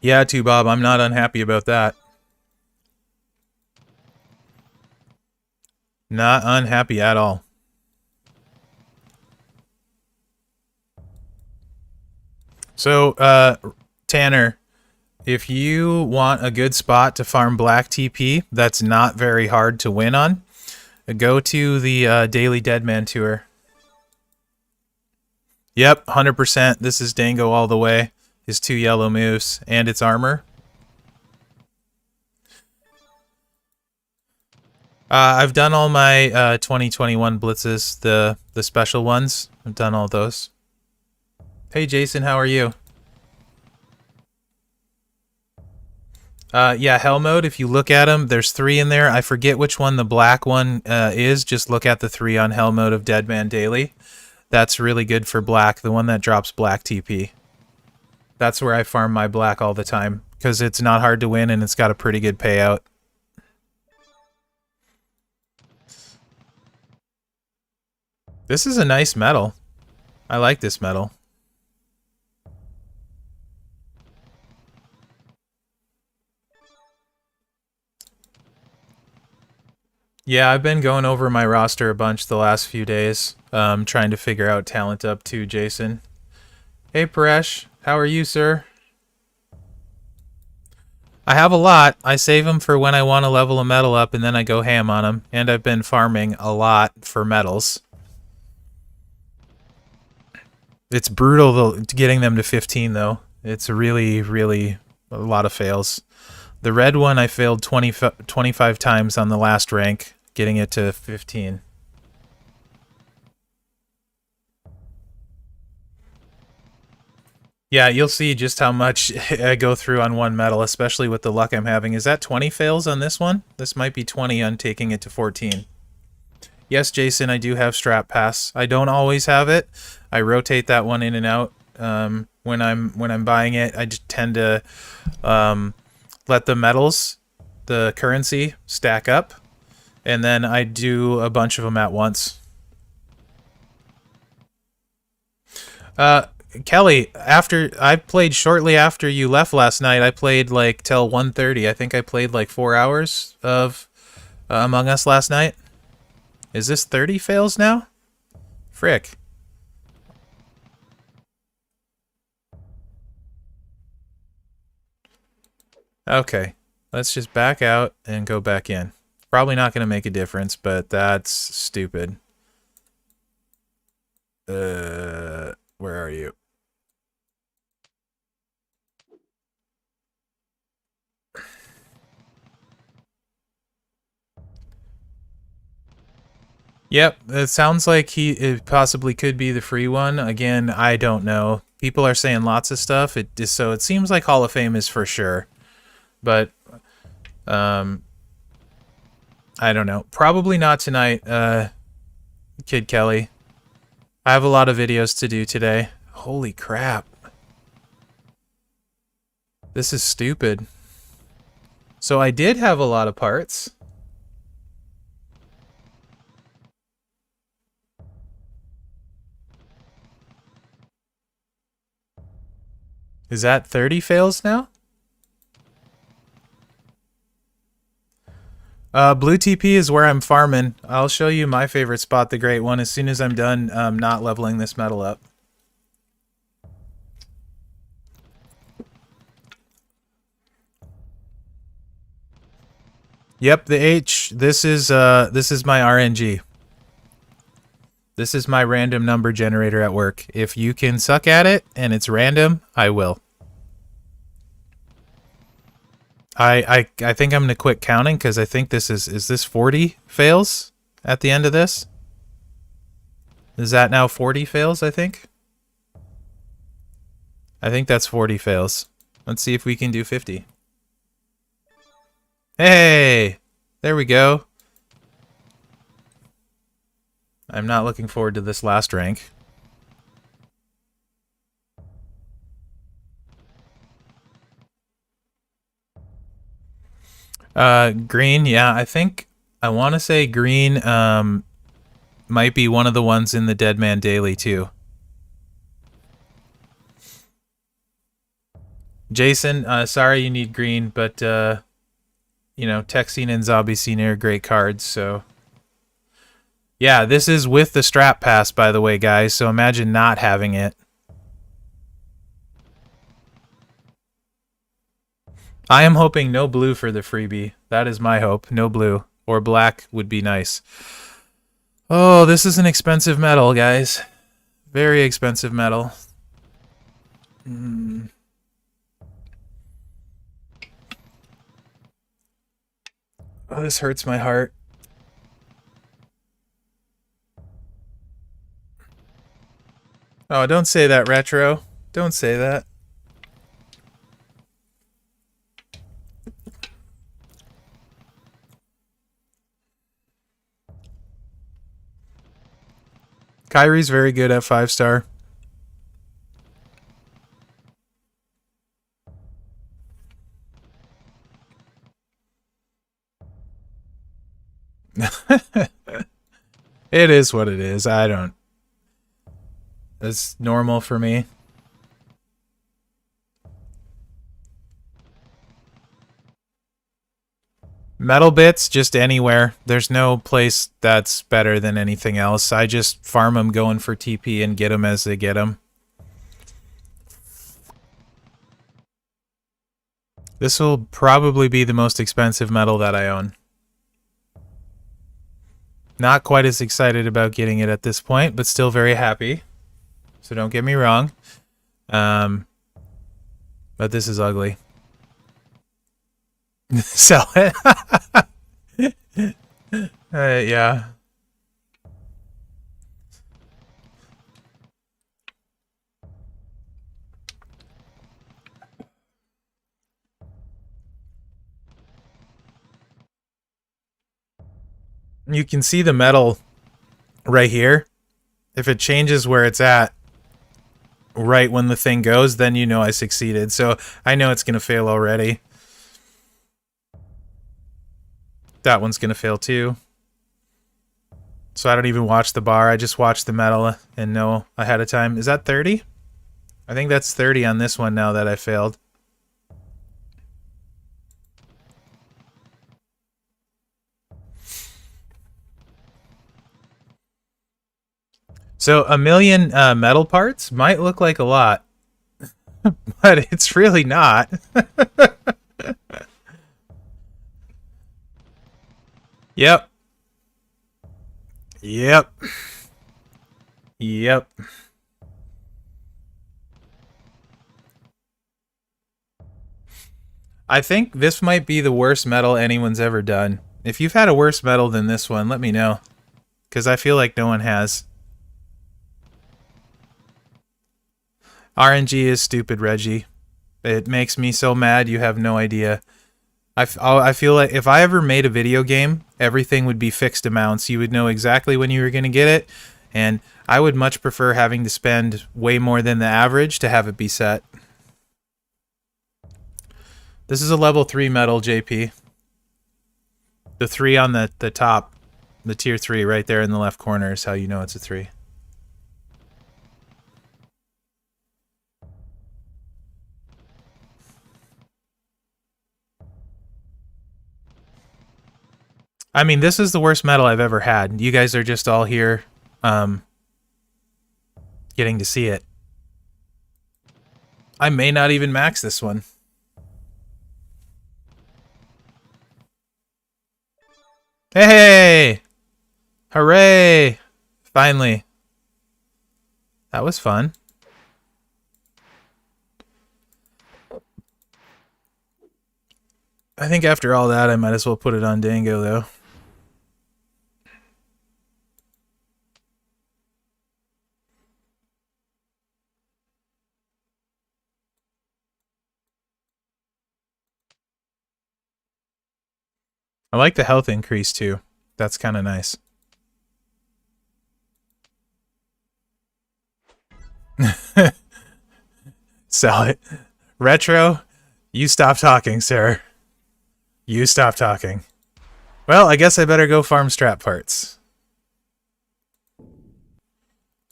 Yeah, too, Bob. I'm not unhappy about that. Not unhappy at all. So, Tanner, if you want a good spot to farm black TP that's not very hard to win on, go to the Daily Deadman Tour. Yep, 100%. This is Dango all the way. His 2 yellow moves and its armor. I've done all my 2021 blitzes, the special ones. I've done all those. Hey Jason, how are you? Yeah, hell mode, if you look at them, there's 3 in there. I forget which one the black one is. Just look at the 3 on hell mode of Deadman Daily. That's really good for black, the one that drops black TP. That's where I farm my black all the time, because it's not hard to win and it's got a pretty good payout. This is a nice medal. I like this medal. Yeah, I've been going over my roster a bunch the last few days, trying to figure out talent up to Jason. Hey Paresh, how are you, sir? I have a lot. I save them for when I want to level a medal up, and then I go ham on them. And I've been farming a lot for medals. It's brutal getting them to 15, though. It's really, really a lot of fails. The red one I failed 25 times on the last rank, getting it to 15. Yeah, you'll see just how much I go through on one medal, especially with the luck I'm having. Is that 20 fails on this one? This might be 20 on taking it to 14. Yes, Jason, I do have Strap Pass. I don't always have it. I rotate that one in and out. When I'm buying it, I just tend to let the medals, the currency, stack up, and then I do a bunch of them at once. Kelly, after I played shortly after you left last night, I played like till 1:30. I think I played like 4 hours of Among Us last night. Is this 30 fails now? Frick. Okay, let's just back out and go back in. Probably not going to make a difference, but that's stupid. Where are you? Yep, it sounds like it possibly could be the free one. Again, I don't know. People are saying lots of stuff. So it seems like Hall of Fame is for sure. But I don't know. Probably not tonight, Kid Kelly. I have a lot of videos to do today. Holy crap. This is stupid. So I did have a lot of parts. Is that 30 fails now? Blue TP is where I'm farming. I'll show you my favorite spot, the Great One, as soon as I'm done not leveling this medal up. Yep, the H. This is my RNG. This is my random number generator at work. If you can suck at it and it's random, I will. I think I'm gonna quit counting because I think this is this 40 fails at the end of this? Is that now 40 fails, I think? I think that's 40 fails. Let's see if we can do 50. Hey! There we go. I'm not looking forward to this last rank. Green, yeah, I think I want to say green might be one of the ones in the Deadman Daily too. Jason, sorry you need green, but, you know, Texine and Zombie Scene are great cards, so... Yeah, this is with the strap pass, by the way, guys, so imagine not having it. I am hoping no blue for the freebie. That is my hope. No blue. Or black would be nice. Oh, this is an expensive metal, guys. Very expensive metal. Oh, this hurts my heart. Oh, don't say that, Retro. Don't say that. Kyrie's very good at 5-star. It is what it is. I don't... That's normal for me. Metal bits, just anywhere. There's no place that's better than anything else. I just farm them going for TP and get them as they get them. This will probably be the most expensive metal that I own. Not quite as excited about getting it at this point, but still very happy. So don't get me wrong. But this is ugly. Sell it. Yeah. You can see the metal right here. If it changes where it's at right when the thing goes, then you know I succeeded. So I know it's going to fail already. That one's going to fail too. So I don't even watch the bar. I just watch the metal and know ahead of time. Is that 30? I think that's 30 on this one now that I failed. So a million metal parts might look like a lot, but it's really not. Yep. Yep. Yep. I think this might be the worst metal anyone's ever done. If you've had a worse metal than this one, let me know. Because I feel like no one has. RNG is stupid, Reggie. It makes me so mad you have no idea. I feel like if I ever made a video game, everything would be fixed amounts. You would know exactly when you were going to get it. And I would much prefer having to spend way more than the average to have it be set. This is a level 3 metal, JP. The 3 on the top. The tier 3 right there in the left corner is how you know it's a 3. I mean, this is the worst metal I've ever had. You guys are just all here getting to see it. I may not even max this one. Hey! Hooray! Finally. That was fun. I think after all that, I might as well put it on Dango, though. I like the health increase, too. That's kind of nice. Sell it. Retro, you stop talking, sir. You stop talking. Well, I guess I better go farm strap parts.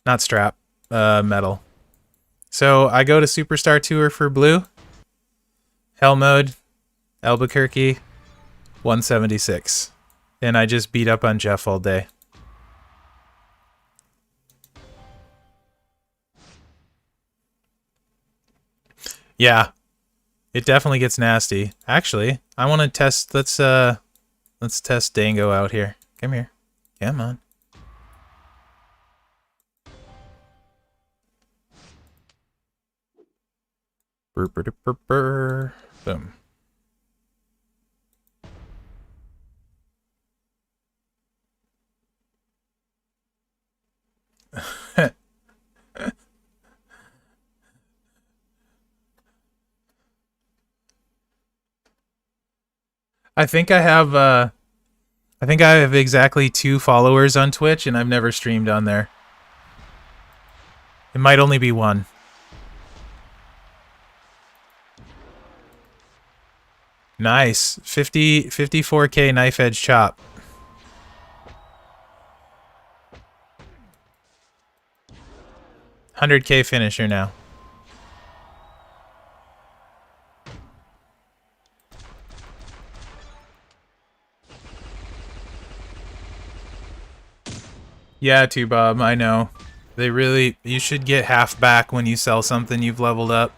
Not strap, metal. So I go to Superstar Tour for blue. Hell mode, Albuquerque, 176. And I just beat up on Jeff all day. Yeah, it definitely gets nasty. Actually, I want to test. Let's test Dango out here. Come here. Come on. Burr, burr, burr, burr. Boom. I think I have exactly 2 followers on Twitch, and I've never streamed on there. It might only be 1. Nice. 54k knife edge chop. 100k finisher now. Yeah, too, Bob, I know. You should get half back when you sell something you've leveled up.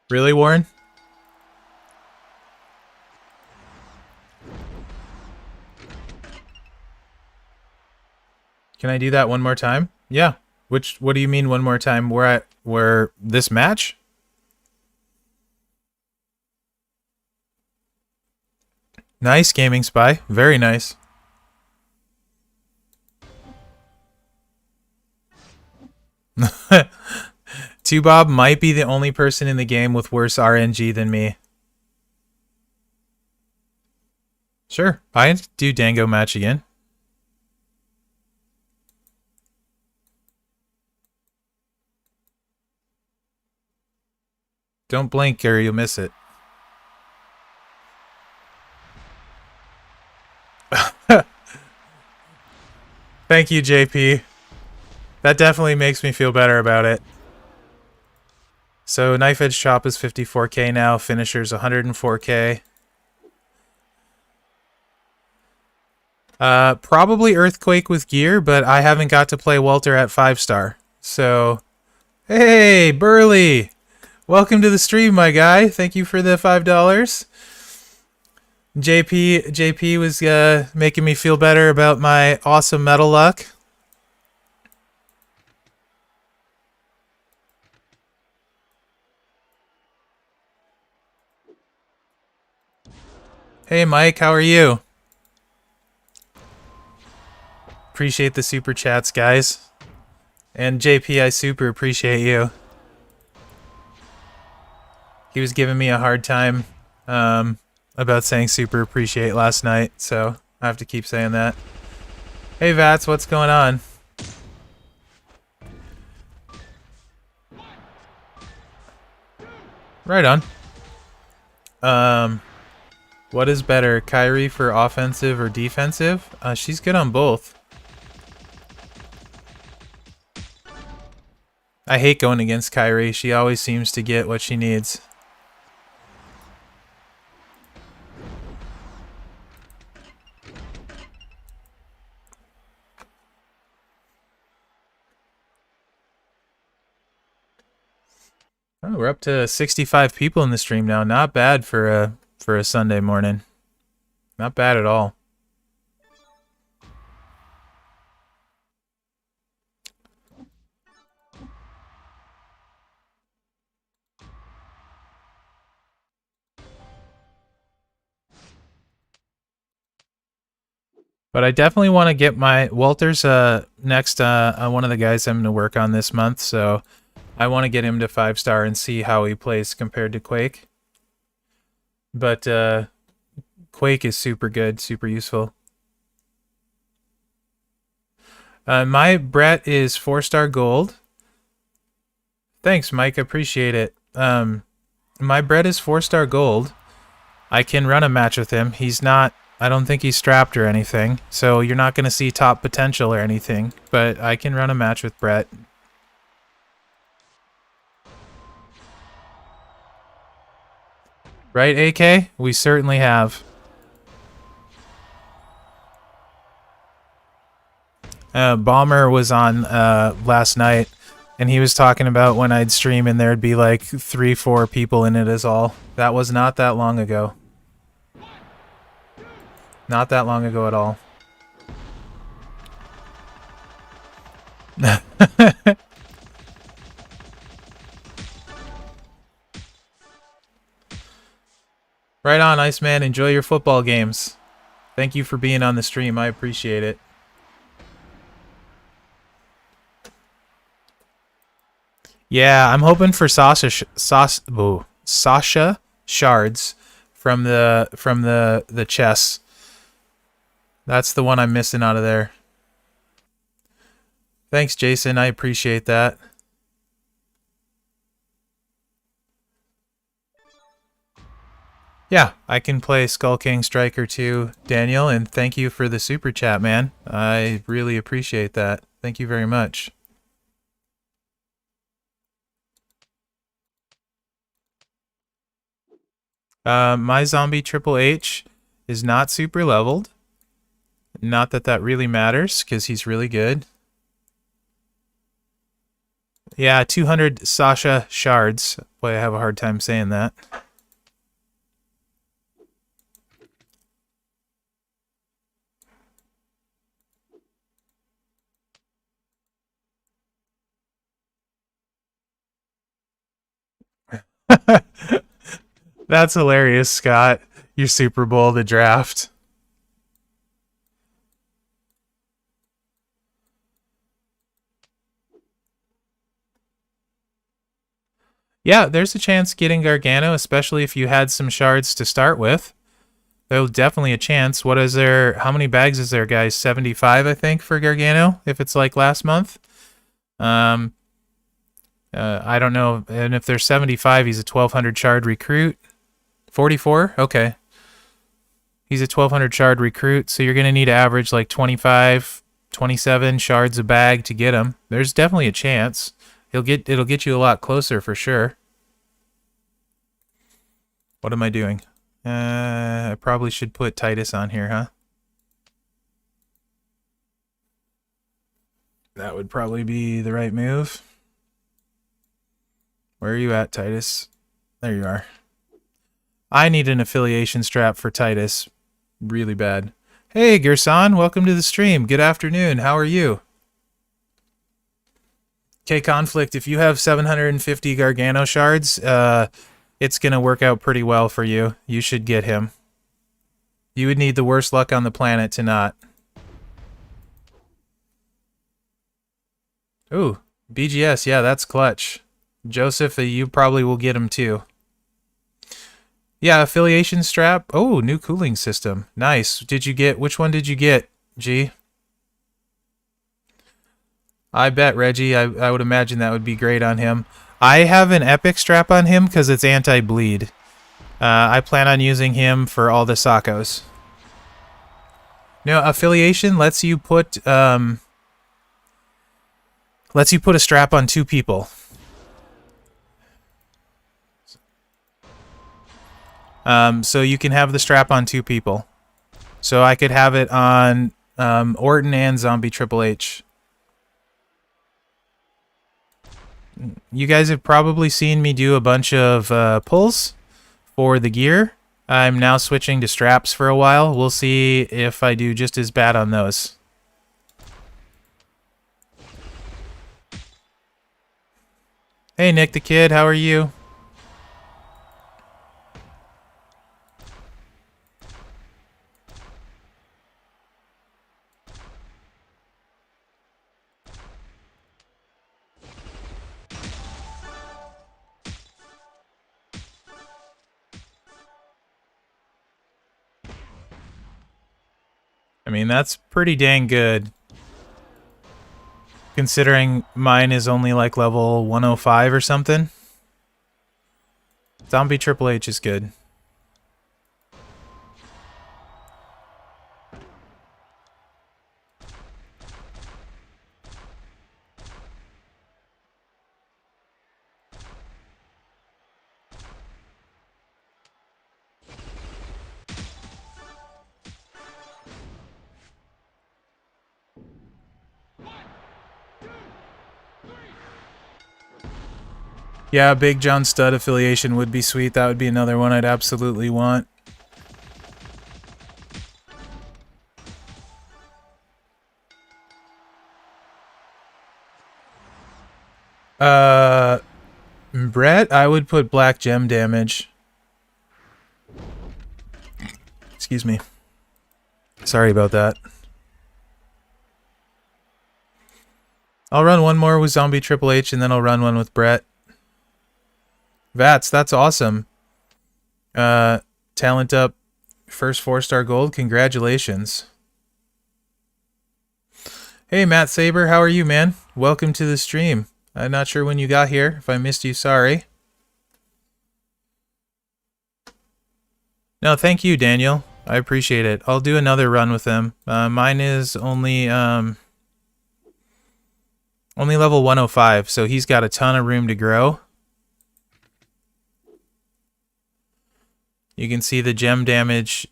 Really, Warren? Can I do that one more time? Yeah. What do you mean one more time? Where this match? Nice, Gaming Spy. Very nice. Two-Bob might be the only person in the game with worse RNG than me. Sure, I do Dango match again. Don't blink or you'll miss it. Thank you, JP. That definitely makes me feel better about it. So knife edge chop is 54k now. Finisher's 104k. Probably Earthquake with gear, but I haven't got to play Walter at 5-star. So, hey, Burley! Welcome to the stream, my guy. Thank you for the $5. JP was making me feel better about my awesome metal luck. Hey, Mike, how are you? Appreciate the super chats, guys. And JP, I super appreciate you. He was giving me a hard time about saying super appreciate last night, so I have to keep saying that. Hey, Vats, what's going on? Right on. What is better, Kyrie for offensive or defensive? She's good on both. I hate going against Kyrie. She always seems to get what she needs. Oh, we're up to 65 people in the stream now. Not bad for a Sunday morning. Not bad at all. But I definitely want to get my Walter's next one of the guys I'm going to work on this month, so I want to get him to 5-star and see how he plays compared to Quake. But Quake is super good, super useful. My Brett is 4-star gold. Thanks, Mike. Appreciate it. My Brett is 4-star gold. I can run a match with him. He's not I don't think he's strapped or anything, so you're not going to see top potential or anything, but I can run a match with Brett. Right, AK? We certainly have. Bomber was on last night, and he was talking about when I'd stream and there'd be like 3-4 people in it as all. That was not that long ago. Not that long ago at all. Right on, Iceman. Enjoy your football games. Thank you for being on the stream. I appreciate it. Yeah, I'm hoping for Sasha shards from the chess. That's the one I'm missing out of there. Thanks, Jason. I appreciate that. Yeah, I can play Skull King Striker too, Daniel, and thank you for the super chat, man. I really appreciate that. Thank you very much. My zombie Triple H is not super leveled. Not that that really matters, because he's really good. Yeah, 200 Sasha shards. Boy, I have a hard time saying that. That's hilarious, Scott. Your Super Bowl, the draft. Yeah, there's a chance getting Gargano, especially if you had some shards to start with. There's definitely a chance. What is there? How many bags is there, guys? 75, I think, for Gargano, if it's like last month. I don't know. And if there's 75, he's a 1,200 shard recruit. 44? Okay. He's a 1,200 shard recruit, so you're going to need to average like 25, 27 shards a bag to get him. There's definitely a chance. It'll get you a lot closer for sure. What am I doing? I probably should put Titus on here, huh? That would probably be the right move. Where are you at, Titus? There you are. I need an affiliation strap for Titus. Really bad. Hey, Gerson, welcome to the stream. Good afternoon. How are you? Okay, Conflict, if you have 750 Gargano shards, it's going to work out pretty well for you. You should get him. You would need the worst luck on the planet to not. Ooh, BGS, yeah, that's clutch. Joseph, you probably will get him too. Yeah, affiliation strap. Oh, new cooling system. Nice. Which one did you get, G? I bet, Reggie. I would imagine that would be great on him. I have an epic strap on him because it's anti-bleed. I plan on using him for all the Sakos. No, affiliation lets you put a strap on 2 people. So you can have the strap on 2 people. So I could have it on Orton and Zombie Triple H. You guys have probably seen me do a bunch of pulls for the gear. I'm now switching to straps for a while. We'll see if I do just as bad on those. Hey, Nick the Kid, how are you? I mean, that's pretty dang good. Considering mine is only like level 105 or something. Zombie Triple H is good. Yeah, Big John Stud affiliation would be sweet. That would be another one I'd absolutely want. Brett, I would put black gem damage. Excuse me. Sorry about that. I'll run one more with Zombie Triple H, and then I'll run one with Brett. Vats, that's awesome. Talent up, first 4-star gold. Congratulations. Hey, Matt Saber, how are you, man? Welcome to the stream. I'm not sure when you got here. If I missed you, sorry. No, thank you, Daniel. I appreciate it. I'll do another run with him. Mine is only level 105, so he's got a ton of room to grow. You can see the gem damage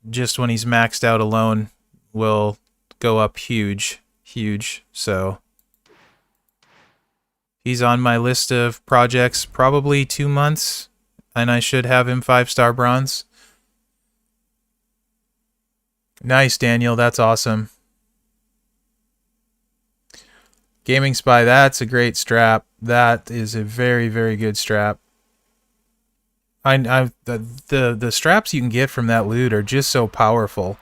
just when he's maxed out alone will go up huge. So he's on my list of projects, probably 2 months, and I should have him 5-star bronze. Nice, Daniel. That's awesome. Gaming Spy, that's a great strap. That is a very, very good strap. The straps you can get from that loot are just so powerful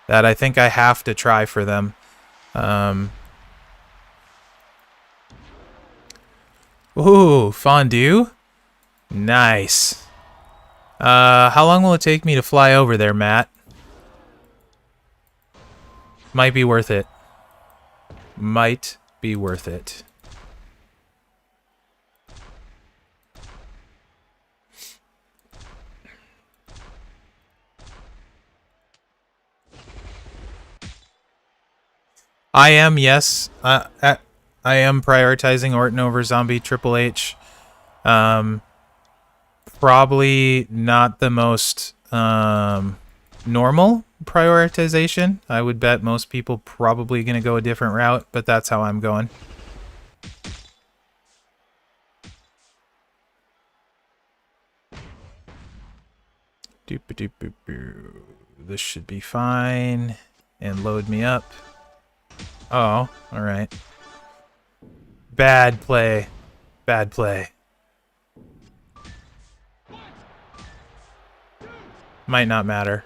that I think I have to try for them. Ooh, fondue? Nice. How long will it take me to fly over there, Matt? Might be worth it. Might be worth it. I am, yes. I am prioritizing Orton over Zombie Triple H. Probably not the most normal prioritization. I would bet most people probably going to go a different route, but that's how I'm going. This should be fine. And load me up. Oh, alright. Bad play. Bad play. Might not matter.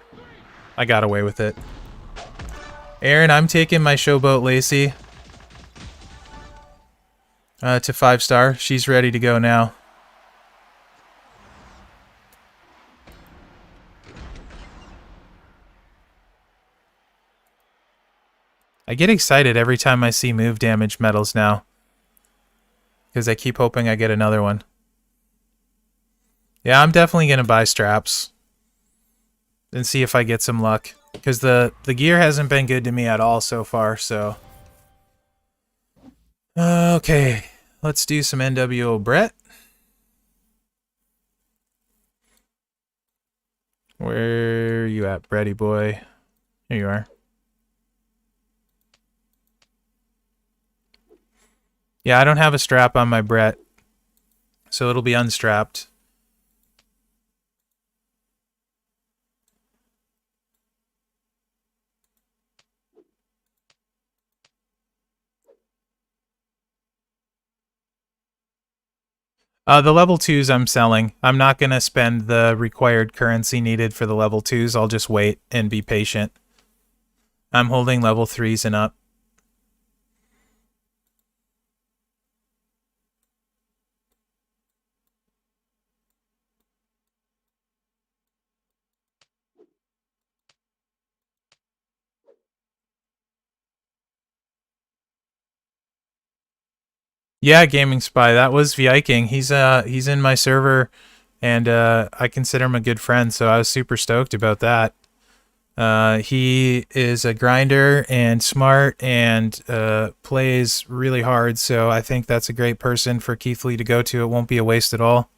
I got away with it. Aaron, I'm taking my Showboat Lacey to 5-star. She's ready to go now. I get excited every time I see move damage medals now, because I keep hoping I get another one. Yeah, I'm definitely going to buy straps and see if I get some luck, because the gear hasn't been good to me at all so far, so... Okay, let's do some NWO Brett. Where are you at, Bretty boy? Here you are. Yeah, I don't have a strap on my Brett, so it'll be unstrapped. The level 2s I'm selling. I'm not going to spend the required currency needed for the level 2s. I'll just wait and be patient. I'm holding level 3s and up. Yeah, Gaming Spy, that was Viking. He's in my server, and I consider him a good friend, so I was super stoked about that. He is a grinder and smart and plays really hard, so I think that's a great person for Keith Lee to go to. It won't be a waste at all.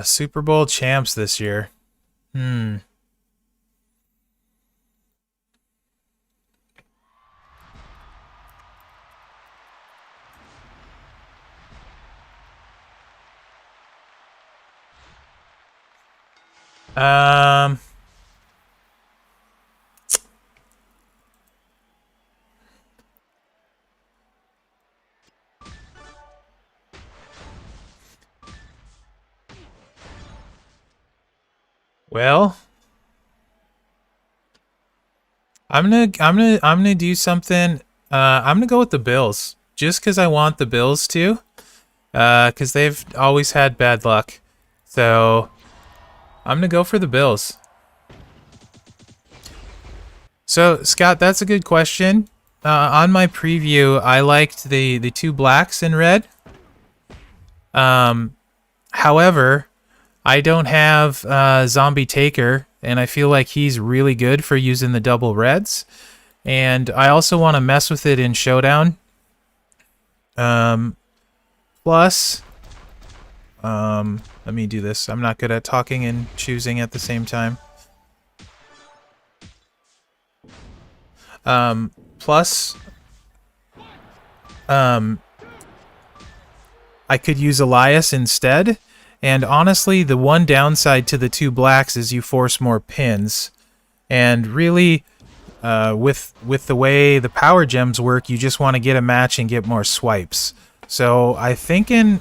Super Bowl champs this year. Hmm. Um. Well, I'm gonna do something. I'm gonna go with the Bills, just because I want the Bills to. Because they've always had bad luck. So I'm gonna go for the Bills. So Scott, that's a good question. On my preview, I liked the two blacks in red. However, I don't have Zombie Taker, and I feel like he's really good for using the double reds. And I also want to mess with it in Showdown. Um, plus, let me do this. I'm not good at talking and choosing at the same time. Plus, I could use Elias instead. And honestly, the one downside to the two blacks is you force more pins. And really, with the way the power gems work, you just want to get a match and get more swipes. So I think in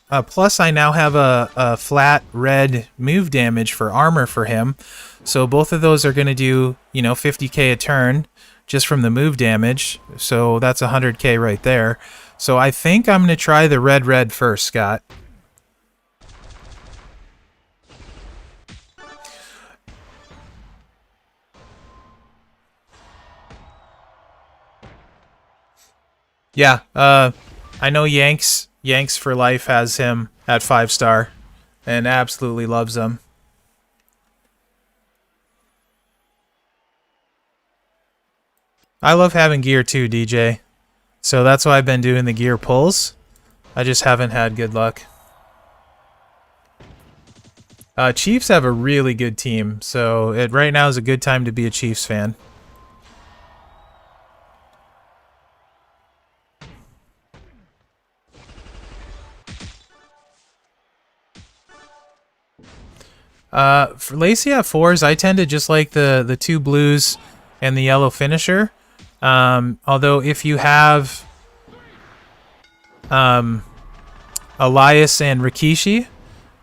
plus I now have a flat red move damage for armor for him. So both of those are going to do 50k a turn just from the move damage. So that's 100k right there. So I think I'm going to try the red first, Scott. Yeah, I know Yanks for Life has him at 5-star and absolutely loves him. I love having gear too, DJ. So that's why I've been doing the gear pulls. I just haven't had good luck. Chiefs have a really good team, so right now is a good time to be a Chiefs fan. For Lacey at 4s, I tend to just like the two blues and the yellow finisher. Although if you have Elias and Rikishi,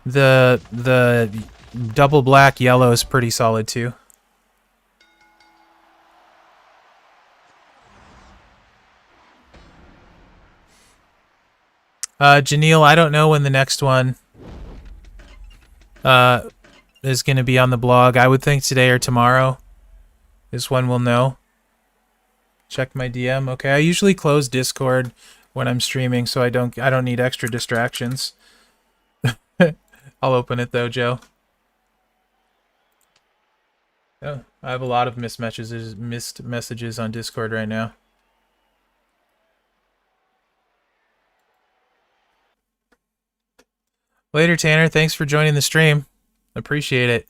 the double black yellow is pretty solid too. Janelle, I don't know when the next one is going to be on the blog. I would think today or tomorrow is when we'll know. Check my DM. Okay, I usually close Discord when I'm streaming, so I don't need extra distractions. I'll open it though, Joe. Oh, I have a lot of missed messages on Discord right now. Later, Tanner. Thanks for joining the stream. Appreciate it.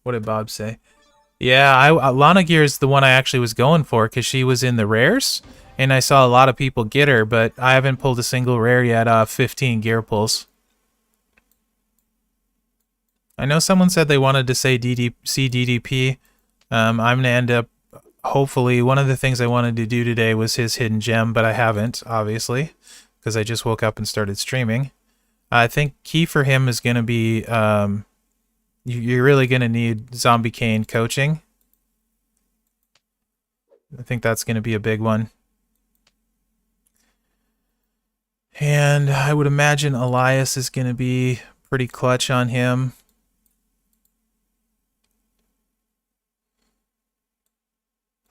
What did Bob say? Yeah, Lana Gear is the one I actually was going for because she was in the rares, and I saw a lot of people get her, but I haven't pulled a single rare yet off 15 gear pulls. I know someone said they wanted to say DDP. I'm going to end up, hopefully, one of the things I wanted to do today was his hidden gem, but I haven't, obviously, because I just woke up and started streaming. I think key for him is going to be, you're really going to need Zombie Kane coaching. I think that's going to be a big one. And I would imagine Elias is going to be pretty clutch on him.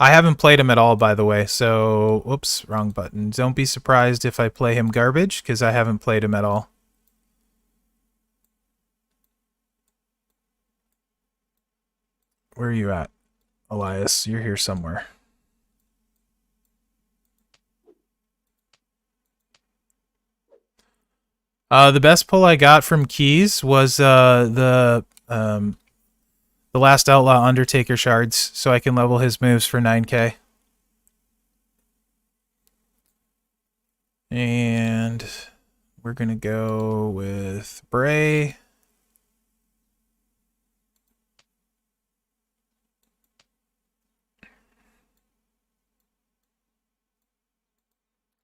I haven't played him at all, by the way, so... Whoops, wrong button. Don't be surprised if I play him garbage, because I haven't played him at all. Where are you at, Elias? You're here somewhere. The best pull I got from Keys was the the Last Outlaw Undertaker shards so I can level his moves for 9k. And we're going to go with Bray.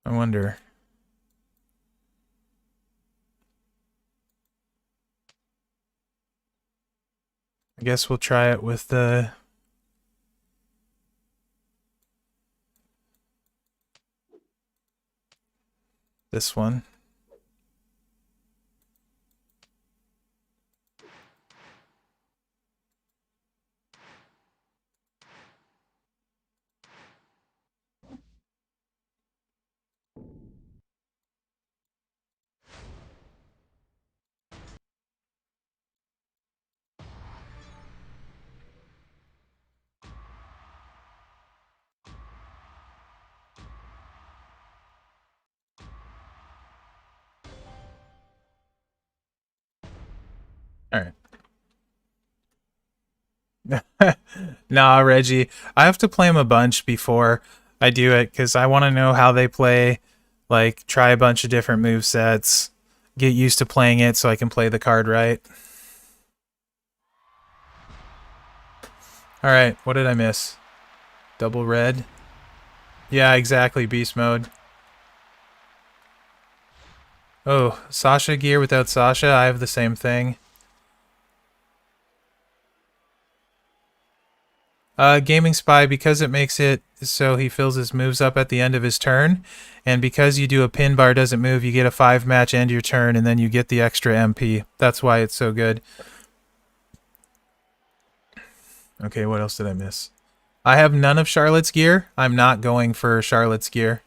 I wonder. I guess we'll try it with this one. All right. Nah, Reggie. I have to play them a bunch before I do it because I want to know how they play. Like, try a bunch of different move sets, get used to playing it so I can play the card right. All right, what did I miss? Double red? Yeah, exactly, beast mode. Oh, Sasha gear without Sasha? I have the same thing. Gaming Spy, because it makes it so he fills his moves up at the end of his turn, and because you do a pin bar doesn't move, you get a 5-match end your turn, and then you get the extra MP. That's why it's so good. Okay, what else did I miss? I have none of Charlotte's gear. I'm not going for Charlotte's gear.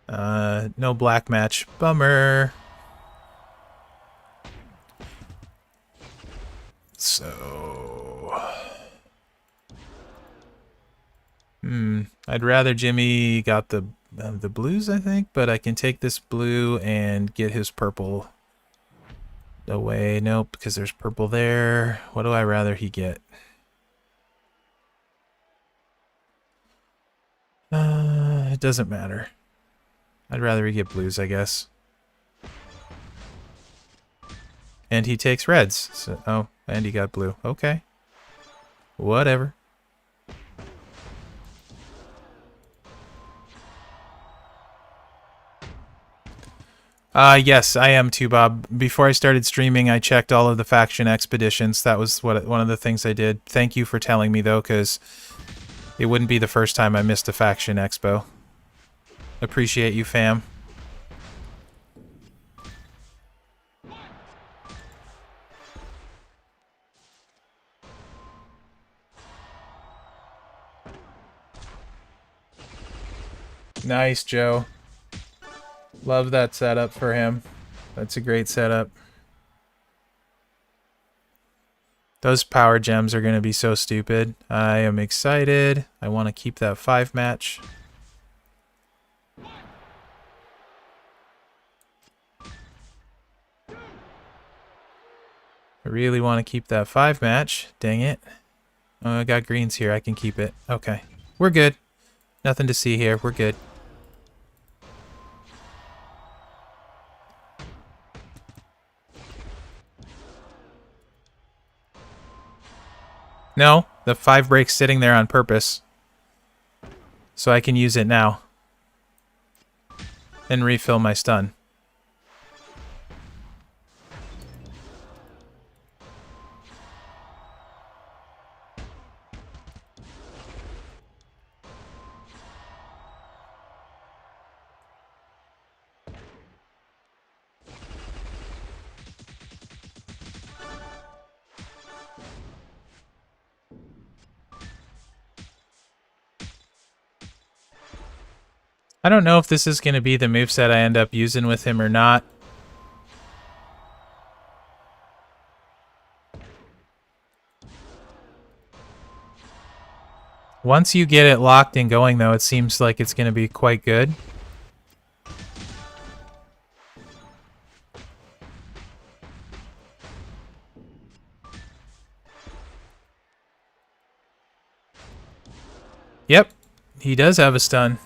No black match. Bummer. So... I'd rather Jimmy got the blues, I think, but I can take this blue and get his purple away. Nope, because there's purple there. What do I rather he get? It doesn't matter. I'd rather he get blues, I guess. And he takes reds. So, oh, and he got blue. Okay. Whatever. Yes, I am too, Bob. Before I started streaming, I checked all of the faction expeditions. That was one of the things I did. Thank you for telling me, though, because it wouldn't be the first time I missed a faction expo. Appreciate you, fam. Nice, Joe. Love that setup for him. That's a great setup. Those power gems are going to be so stupid. I am excited. I want to keep that 5-match. I really want to keep that 5-match. Dang it. Oh, I got greens here. I can keep it. Okay. We're good. Nothing to see here. We're good. No, the 5 break's sitting there on purpose. So I can use it now. And refill my stun. I don't know if this is going to be the moveset I end up using with him or not. Once you get it locked and going, though, it seems like it's going to be quite good. Yep, he does have a stun.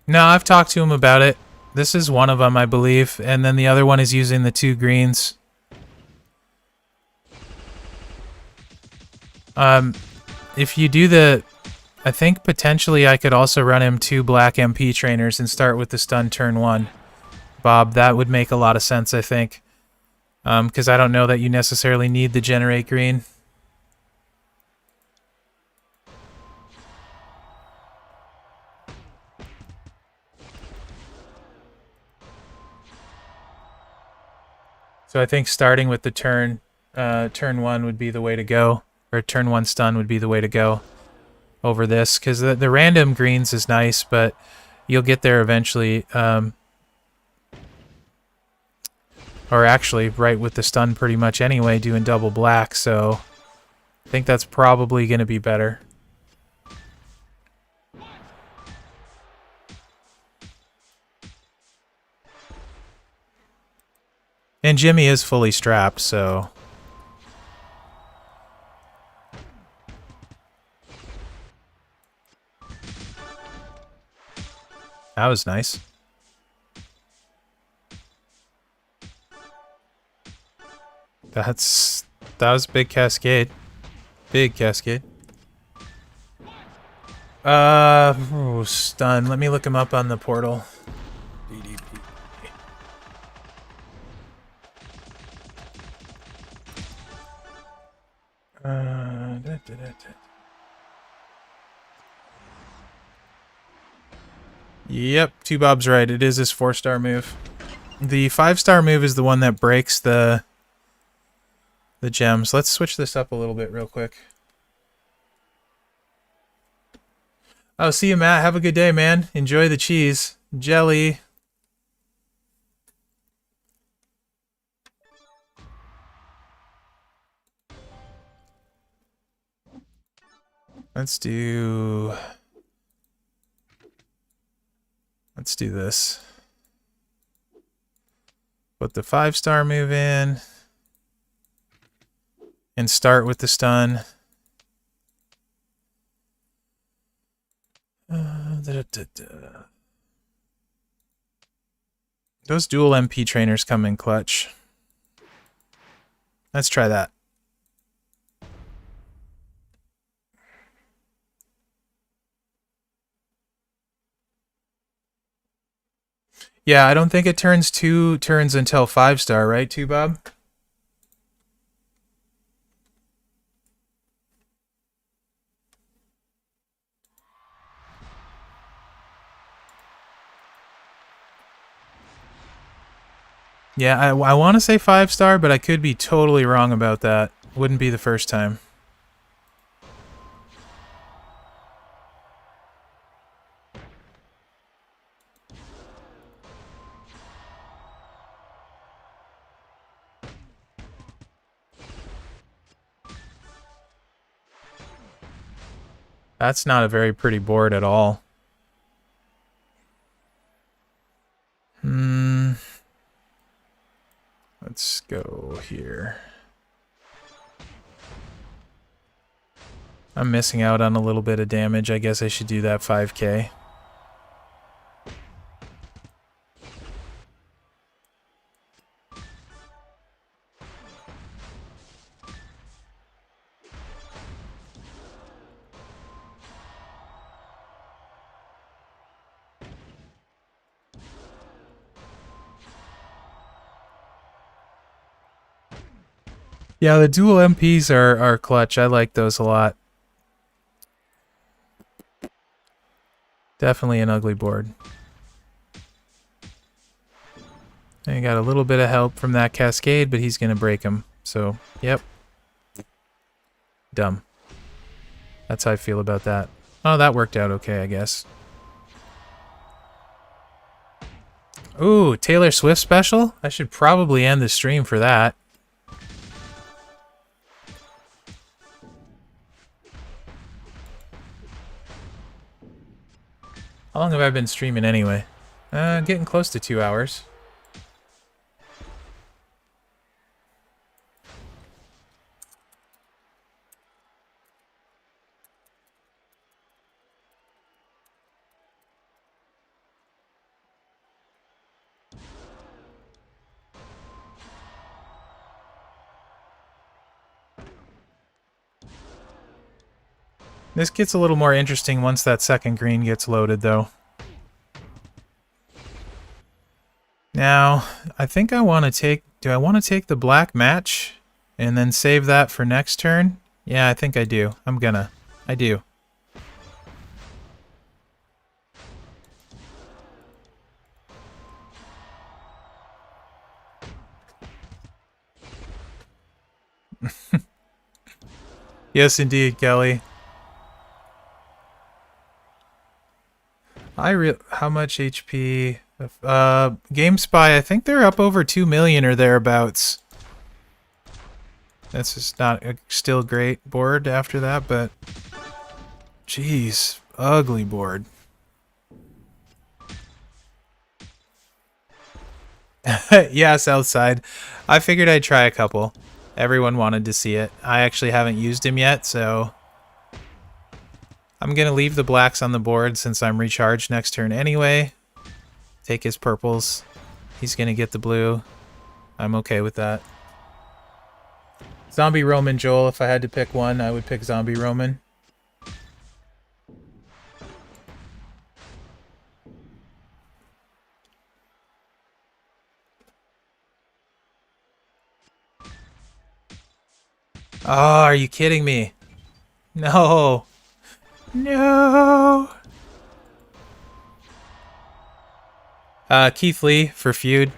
No, I've talked to him about it. This is one of them, I believe, and then the other one is using the 2 greens. If you do the... I think potentially I could also run him 2 black MP trainers and start with the stun turn 1. Bob, that would make a lot of sense, I think. Because I don't know that you necessarily need the generate green. So I think starting with the turn 1 would be the way to go. Or turn 1 stun would be the way to go over this. Because the random greens is nice, but you'll get there eventually. Or actually, right with the stun pretty much anyway, doing double black, so I think that's probably going to be better. And Jimmy is fully strapped, so... That was nice. That was a big cascade. Big cascade. Stun. Let me look him up on the portal. Yep, 2Bob's right. It is his 4-star move. The 5-star move is the one that breaks the gems. Let's switch this up a little bit real quick. Oh, see you, Matt. Have a good day, man. Enjoy the cheese. Jelly. Let's do this. Put the 5-star move in. And start with the stun. Those dual MP trainers come in clutch. Let's try that. Yeah, I don't think it turns 2 turns until 5-star, right, 2Bob? Yeah, I want to say 5-star, but I could be totally wrong about that. Wouldn't be the first time. That's not a very pretty board at all. Let's go here. I'm missing out on a little bit of damage. I guess I should do that 5k. Yeah, the dual MPs are clutch. I like those a lot. Definitely an ugly board. And you got a little bit of help from that cascade, but he's going to break him. So, yep. Dumb. That's how I feel about that. Oh, that worked out okay, I guess. Ooh, Taylor Swift special? I should probably end the stream for that. How long have I been streaming anyway? Getting close to 2 hours. This gets a little more interesting once that second green gets loaded, though. Now, I think I want to take... Do I want to take the black match and then save that for next turn? Yeah, I think I do. I'm gonna. I do. Yes, indeed, Kelly. How much HP? GameSpy, I think they're up over 2 million or thereabouts. That's just not a still great board after that, but... Jeez, ugly board. Yeah, Southside. I figured I'd try a couple. Everyone wanted to see it. I actually haven't used him yet, so... I'm going to leave the blacks on the board since I'm recharged next turn anyway. Take his purples. He's going to get the blue. I'm okay with that. Zombie Roman, Joel. If I had to pick one, I would pick Zombie Roman. Oh, are you kidding me? No. No. Keith Lee for feud.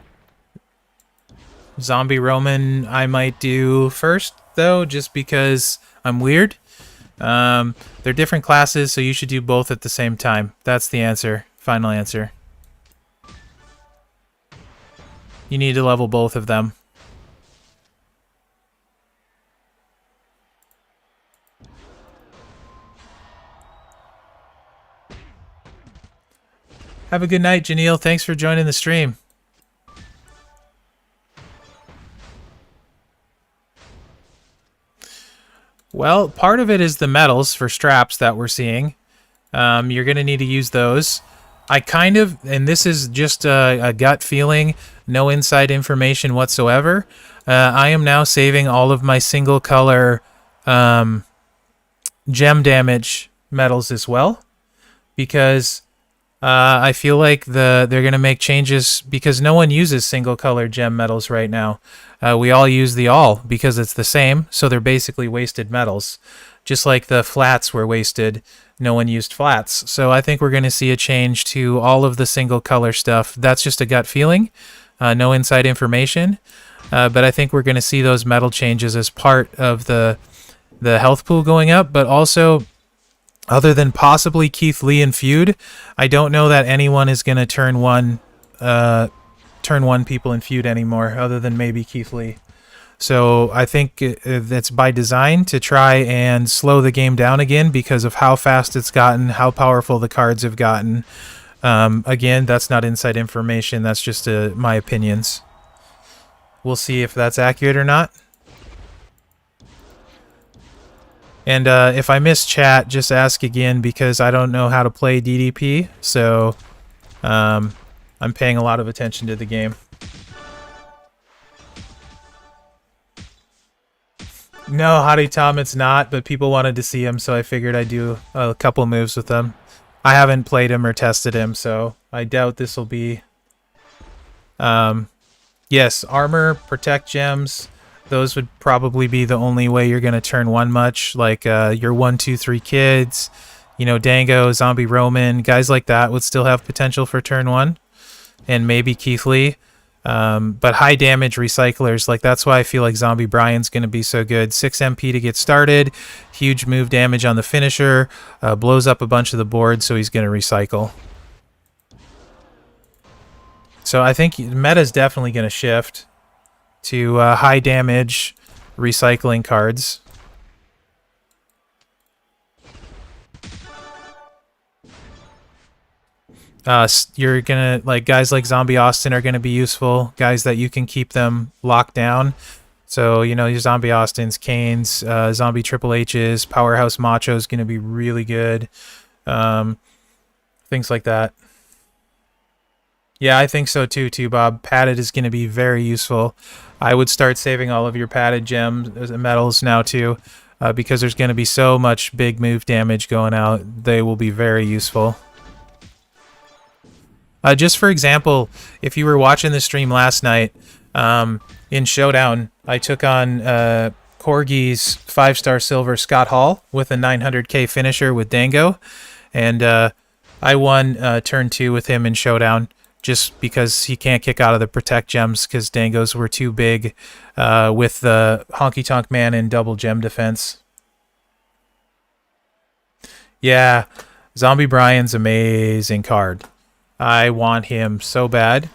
Zombie Roman I might do first, though, just because I'm weird. They're different classes, so you should do both at the same time. That's the answer. Final answer. You need to level both of them. Have a good night, Janelle. Thanks for joining the stream. Well, part of it is the metals for straps that we're seeing. You're going to need to use those. I kind of, and this is just a gut feeling, no inside information whatsoever. I am now saving all of my single color gem damage metals as well, because I feel like they're going to make changes because no one uses single color gem metals right now. We all use the all because it's the same, so they're basically wasted metals. Just like the flats were wasted, no one used flats. So I think we're going to see a change to all of the single color stuff. That's just a gut feeling, no inside information. But I think we're going to see those metal changes as part of the health pool going up, but also... Other than possibly Keith Lee and feud, I don't know that anyone is going to turn one people in feud anymore, other than maybe Keith Lee. So I think that's by design to try and slow the game down again because of how fast it's gotten, how powerful the cards have gotten. Again, that's not inside information. That's just my opinions. We'll see if that's accurate or not. And if I miss chat, just ask again because I don't know how to play DDP. So I'm paying a lot of attention to the game. No, Hottie Tom, it's not, but people wanted to see him, so I figured I'd do a couple moves with him. I haven't played him or tested him, so I doubt this will be... yes, armor, protect gems... Those would probably be the only way you're going to turn one much, like your 1, 2, 3 kids, you know, Dango, Zombie Roman, guys like that would still have potential for turn one, and maybe Keith Lee. But high damage recyclers, like that's why I feel like Zombie Brian's going to be so good. 6 MP to get started, huge move damage on the finisher, blows up a bunch of the board, so he's going to recycle. So I think meta's definitely going to shift to high damage recycling cards. You're gonna, like, guys like Zombie Austin are gonna be useful, guys that you can keep them locked down. So, you know, your Zombie Austins, Kanes, Zombie Triple H's, Powerhouse Macho is gonna be really good. Things like that. Yeah, I think so too, Bob. Padded is going to be very useful. I would start saving all of your padded gems, metals now too. because there's going to be so much big move damage going out. They will be very useful. Just for example, if you were watching the stream last night, in Showdown, I took on Corgi's 5-star silver Scott Hall with a 900k finisher with Dango, and I won turn 2 with him in Showdown just because he can't kick out of the protect gems because Dangos were too big with the Honky Tonk Man and double gem defense. Yeah, Zombie Brian's amazing card. I want him so bad.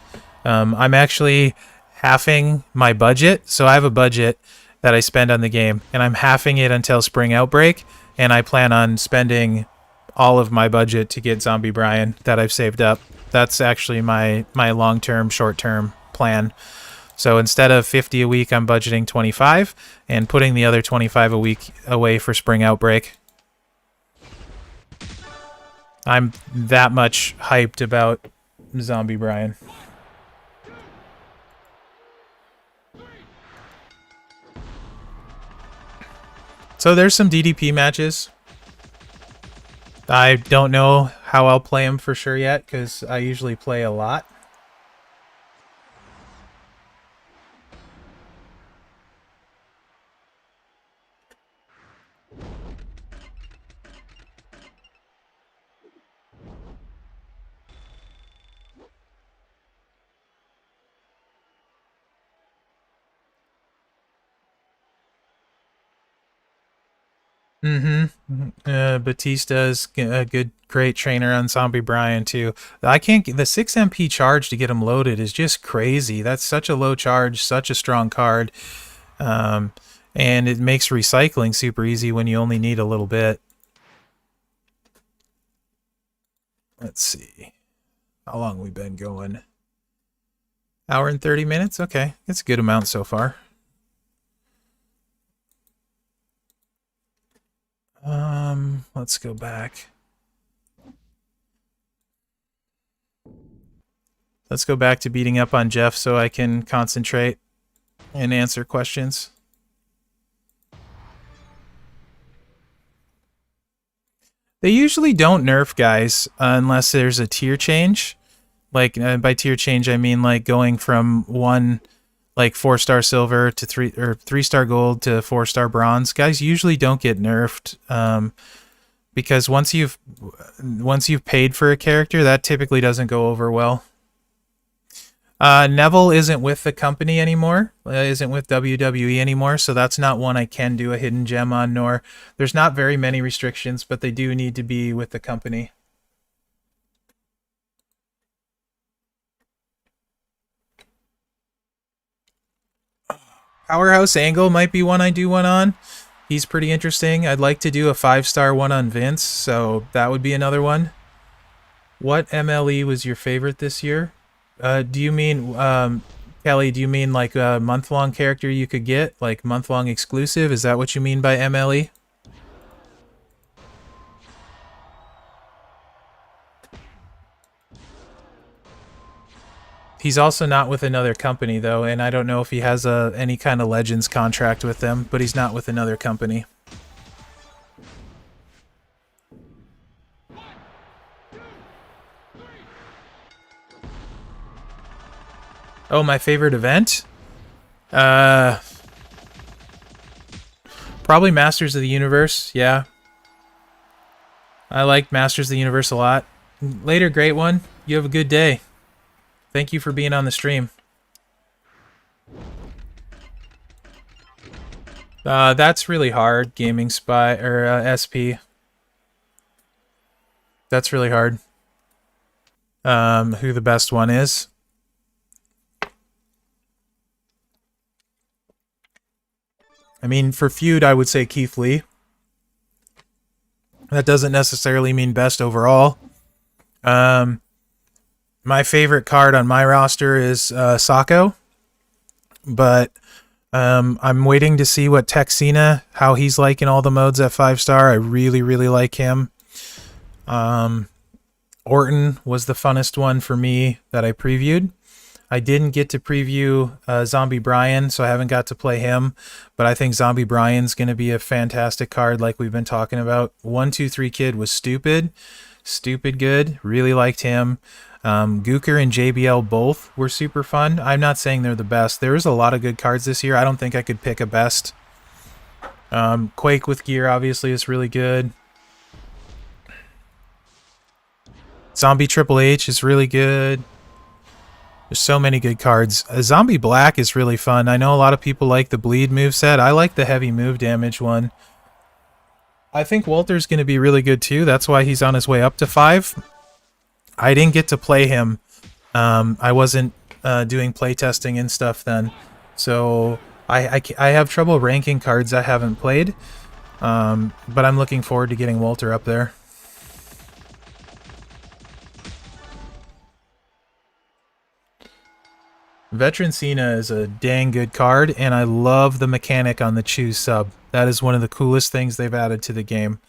I'm actually halving my budget. So I have a budget that I spend on the game, and I'm halving it until Spring Outbreak, and I plan on spending all of my budget to get Zombie Brian that I've saved up. That's actually my long-term, short-term plan. So instead of 50 a week, I'm budgeting 25 and putting the other 25 a week away for Spring Outbreak. I'm that much hyped about Zombie Brian. So there's some DDP matches. I don't know how I'll play them for sure yet, because I usually play a lot. Batista's a great trainer on Zombie Brian too. I can't get the 6 MP charge to get him loaded is just crazy. That's such a low charge, such a strong card, and it makes recycling super easy when you only need a little bit. Let's see, how long we been going? Hour and 30 minutes. Okay, it's a good amount so far. Let's go back. Let's go back to beating up on Jeff so I can concentrate and answer questions. They usually don't nerf guys unless there's a tier change. Like, by tier change, I mean like going from one, like 4-star silver to 3-star gold to 4-star bronze. Guys usually don't get nerfed. Because once you've paid for a character, that typically doesn't go over well. Neville isn't with the company anymore, isn't with WWE anymore, so that's not one I can do a hidden gem on, nor there's not very many restrictions, but they do need to be with the company. Powerhouse Angle might be one I do one on. He's pretty interesting. I'd like to do a 5-star one on Vince, so that would be another one. What MLE was your favorite this year? Do you mean, Kelly, do you mean like a month-long character you could get? Like month-long exclusive? Is that what you mean by MLE? He's also not with another company, though, and I don't know if he has any kind of Legends contract with them, but he's not with another company. Oh, my favorite event? Probably Masters of the Universe, yeah. I like Masters of the Universe a lot. Later, great one. You have a good day. Thank you for being on the stream. That's really hard, Gaming Spy, or SP. That's really hard. Who the best one is? I mean, for feud, I would say Keith Lee. That doesn't necessarily mean best overall. My favorite card on my roster is Sako, but I'm waiting to see what Texina, how he's like in all the modes at 5-star. I really, really like him. Orton was the funnest one for me that I previewed. I didn't get to preview Zombie Brian, so I haven't got to play him. But I think Zombie Brian's going to be a fantastic card, like we've been talking about. 1-2-3 Kid was stupid good. Really liked him. Gooker and JBL both were super fun. I'm not saying they're the best. There was a lot of good cards this year. I don't think I could pick a best. Quake with gear obviously is really good. Zombie Triple H is really good. There's so many good cards. Zombie Black is really fun. I know a lot of people like the bleed moveset. I like the heavy move damage one. I think Walter's going to be really good too. That's why he's on his way up to 5. I didn't get to play him. I wasn't doing playtesting and stuff then. So I have trouble ranking cards I haven't played. But I'm looking forward to getting Walter up there. Veteran Cena is a dang good card, and I love the mechanic on the choose sub. That is one of the coolest things they've added to the game.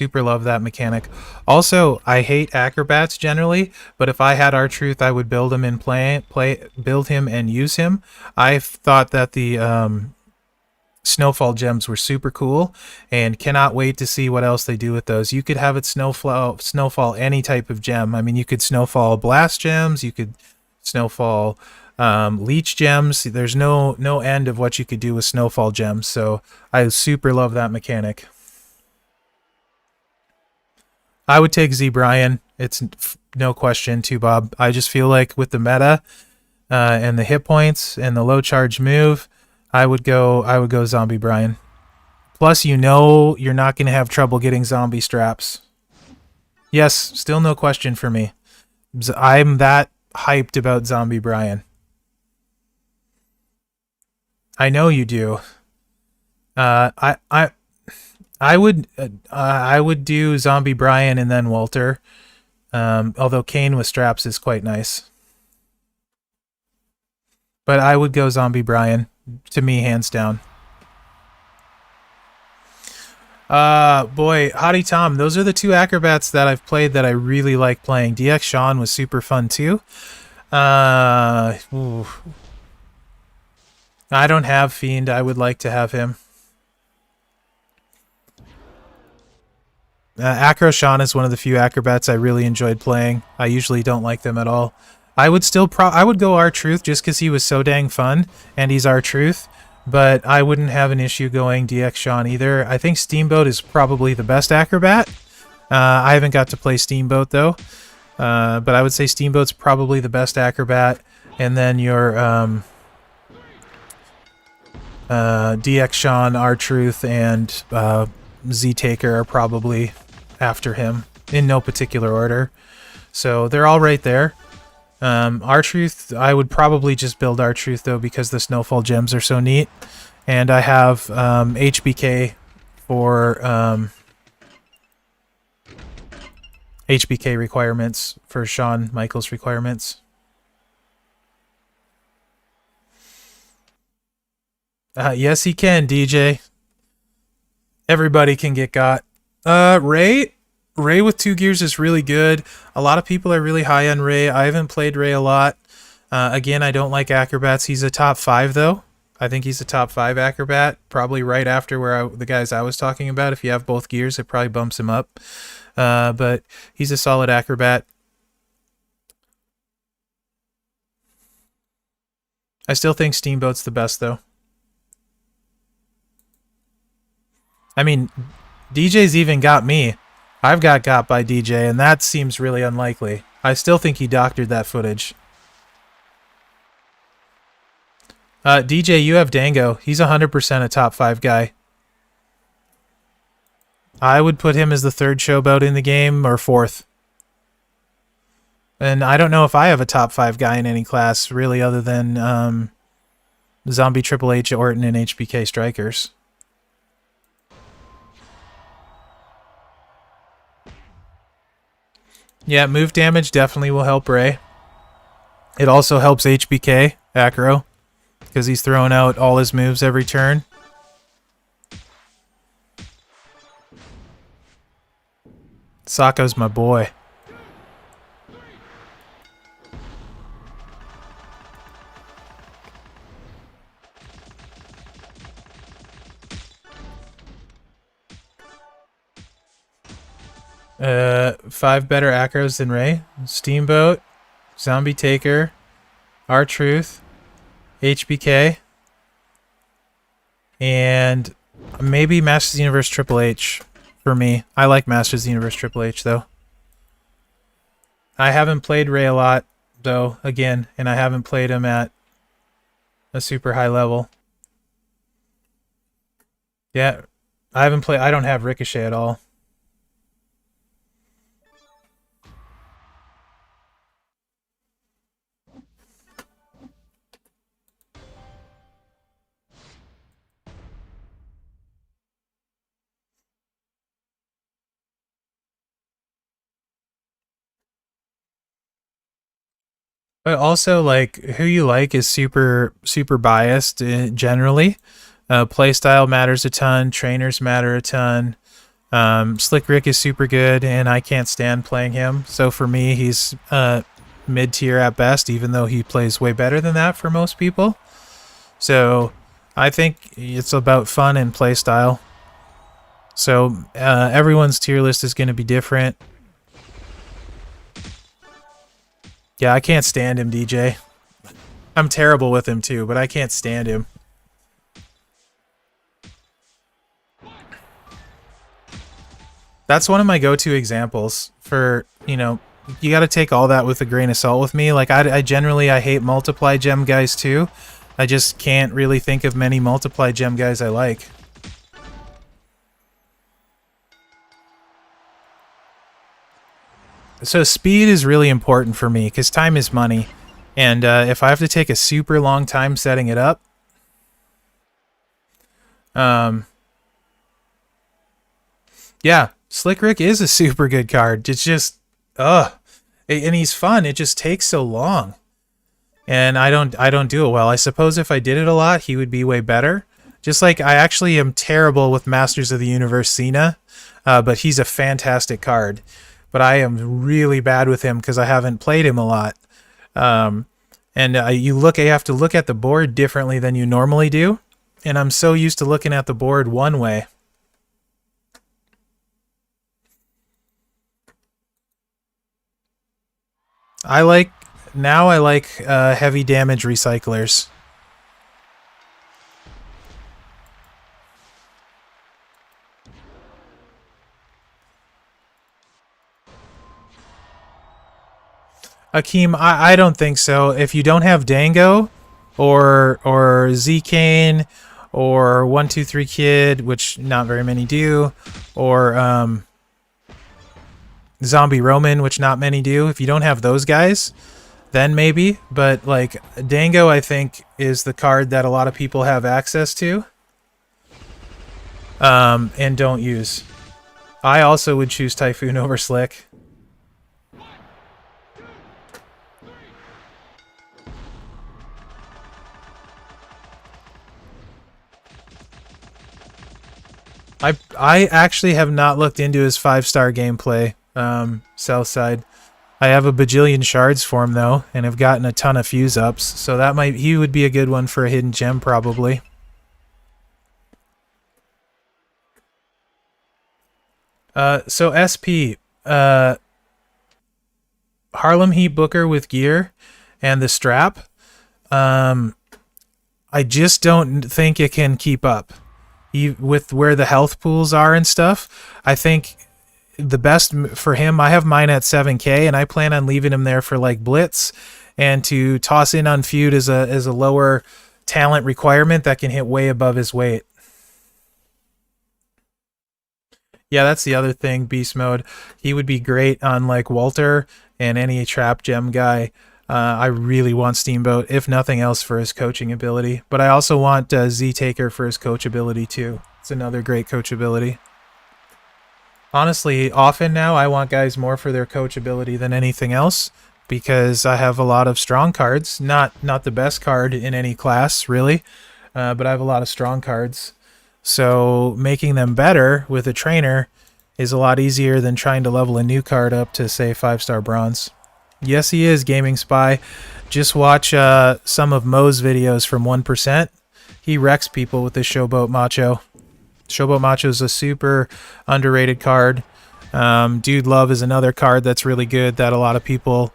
Super love that mechanic. Also, I hate acrobats generally, but if I had R-Truth, I would build him and build him and use him. I thought that the Snowfall gems were super cool, and cannot wait to see what else they do with those. You could have it snowfall any type of gem. I mean, you could snowfall blast gems, you could snowfall leech gems. There's no end of what you could do with snowfall gems, so I super love that mechanic. I would take Z Brian. It's no question too, Bob. I just feel like with the meta and the hit points and the low charge move, I would go Zombie Brian. Plus, you know you're not going to have trouble getting zombie straps. Yes, still no question for me. I'm that hyped about Zombie Brian. I know you do. I would do Zombie Brian and then Walter. Although Kane with straps is quite nice. But I would go Zombie Brian. To me, hands down. Boy, Hottie Tom, those are the 2 acrobats that I've played that I really like playing. DX Sean was super fun too. Ooh. I don't have Fiend. I would like to have him. Acro Sean is one of the few acrobats I really enjoyed playing. I usually don't like them at all. I would still I would go R-Truth just because he was so dang fun, and he's R-Truth. But I wouldn't have an issue going DX Sean either. I think Steamboat is probably the best acrobat. I haven't got to play Steamboat though. But I would say Steamboat's probably the best acrobat. And then your DX Sean, R-Truth, and Z-Taker are probably after him in no particular order. So they're all right there. R-Truth, I would probably just build R-Truth though because the Snowfall gems are so neat. And I have HBK for HBK requirements for Shawn Michaels requirements. Yes, he can, DJ. Everybody can get got. Ray with 2 gears is really good. A lot of people are really high on Ray. I haven't played Ray a lot. Again, I don't like acrobats. He's a top 5 though. I think he's a top 5 acrobat. Probably right after the guys I was talking about. If you have both gears, it probably bumps him up. But he's a solid acrobat. I still think Steamboat's the best though. I mean, DJ's even got me. I've got by DJ, and that seems really unlikely. I still think he doctored that footage. DJ, you have Dango. He's 100% a top 5 guy. I would put him as the 3rd showboat in the game, or 4th. And I don't know if I have a top 5 guy in any class, really, other than Zombie Triple H, Orton, and HBK Strikers. Yeah, move damage definitely will help Ray. It also helps HBK, Acro, because he's throwing out all his moves every turn. Sokka's my boy. 5 better acros than Ray. Steamboat, Zombie Taker, R-Truth, HBK, and maybe Masters of the Universe Triple H for me. I like Masters of the Universe Triple H, though. I haven't played Ray a lot, though, again, and I haven't played him at a super high level. Yeah, I haven't played... I don't have Ricochet at all. But also, like, who you like is super biased generally. Playstyle matters a ton. Trainers matter a ton. Slick Rick is super good, and I can't stand playing him. So for me, he's mid-tier at best, even though he plays way better than that for most people. So I think it's about fun and playstyle. So everyone's tier list is going to be different. Yeah, I can't stand him, DJ. I'm terrible with him too, but I can't stand him. That's one of my go-to examples for, you know, you got to take all that with a grain of salt with me. Like, I generally hate multiply gem guys too. I just can't really think of many multiply gem guys I like. So speed is really important for me because time is money. And if I have to take a super long time setting it up, yeah, Slick Rick is a super good card. It's just, and he's fun. It just takes so long, and I don't do it well. I suppose if I did it a lot, he would be way better. Just like I actually am terrible with Masters of the Universe Cena, but he's a fantastic card. But I am really bad with him because I haven't played him a lot. And you have to look at the board differently than you normally do, and I'm so used to looking at the board one way. I like heavy damage recyclers. Akeem, I don't think so. If you don't have Dango or Z Kane or 123 Kid, which not very many do, or Zombie Roman, which not many do, if you don't have those guys, then maybe. But like Dango, I think, is the card that a lot of people have access to and don't use. I also would choose Typhoon over Slick. I actually have not looked into his 5-star gameplay, Southside. I have a bajillion shards for him though, and have gotten a ton of fuse ups, so he would be a good one for a hidden gem probably. So SP, Harlem Heat Booker with gear and the strap. I just don't think it can keep up. With where the health pools are and stuff, I think the best for him, I have mine at 7k, and I plan on leaving him there for like Blitz and to toss in on Feud as a lower talent requirement that can hit way above his weight. Yeah, that's the other thing, Beast Mode. He would be great on like Walter and any trap gem guy. I really want Steamboat, if nothing else, for his coaching ability. But I also want Z-Taker for his coach ability, too. It's another great coach ability. Honestly, often now, I want guys more for their coach ability than anything else, because I have a lot of strong cards. Not the best card in any class, really, but I have a lot of strong cards. So making them better with a trainer is a lot easier than trying to level a new card up to, say, 5-star bronze. Yes, he is, Gaming Spy. Just watch some of Mo's videos from 1%. He wrecks people with this Showboat Macho. Showboat Macho is a super underrated card. Dude Love is another card that's really good that a lot of people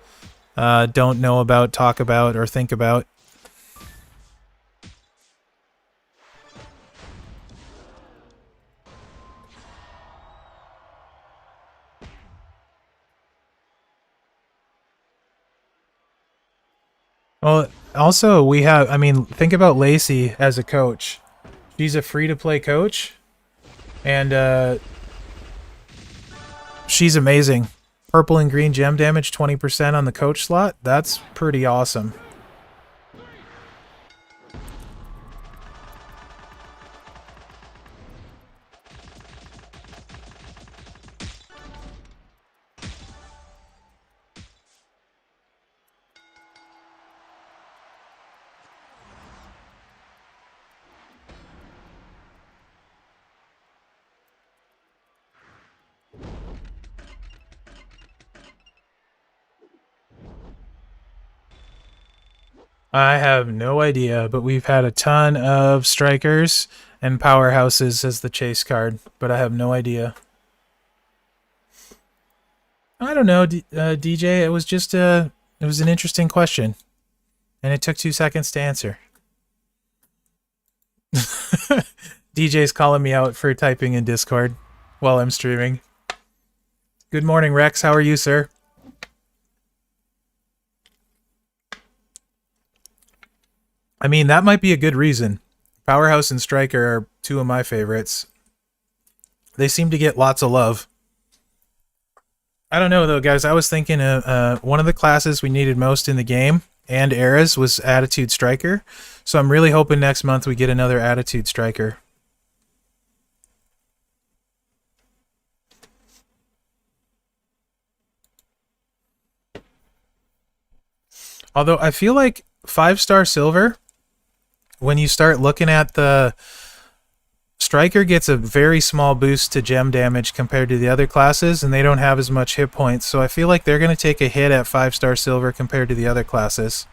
don't know about, talk about, or think about. Well, also we have, I mean, think about Lacey as a coach. She's a free-to-play coach, and she's amazing. Purple and green gem damage, 20% on the coach slot. That's pretty awesome. I have no idea, but we've had a ton of strikers and powerhouses as the chase card, but I have no idea. I don't know, DJ. It was just it was an interesting question, and it took 2 seconds to answer. DJ's calling me out for typing in Discord while I'm streaming. Good morning, Rex. How are you, sir? I mean, that might be a good reason. Powerhouse and Striker are two of my favorites. They seem to get lots of love. I don't know, though, guys. I was thinking one of the classes we needed most in the game and eras was Attitude Striker. So I'm really hoping next month we get another Attitude Striker. Although I feel like 5-star silver, when you start looking at the Striker gets a very small boost to gem damage compared to the other classes, and they don't have as much hit points, so I feel like they're going to take a hit at 5-star silver compared to the other classes.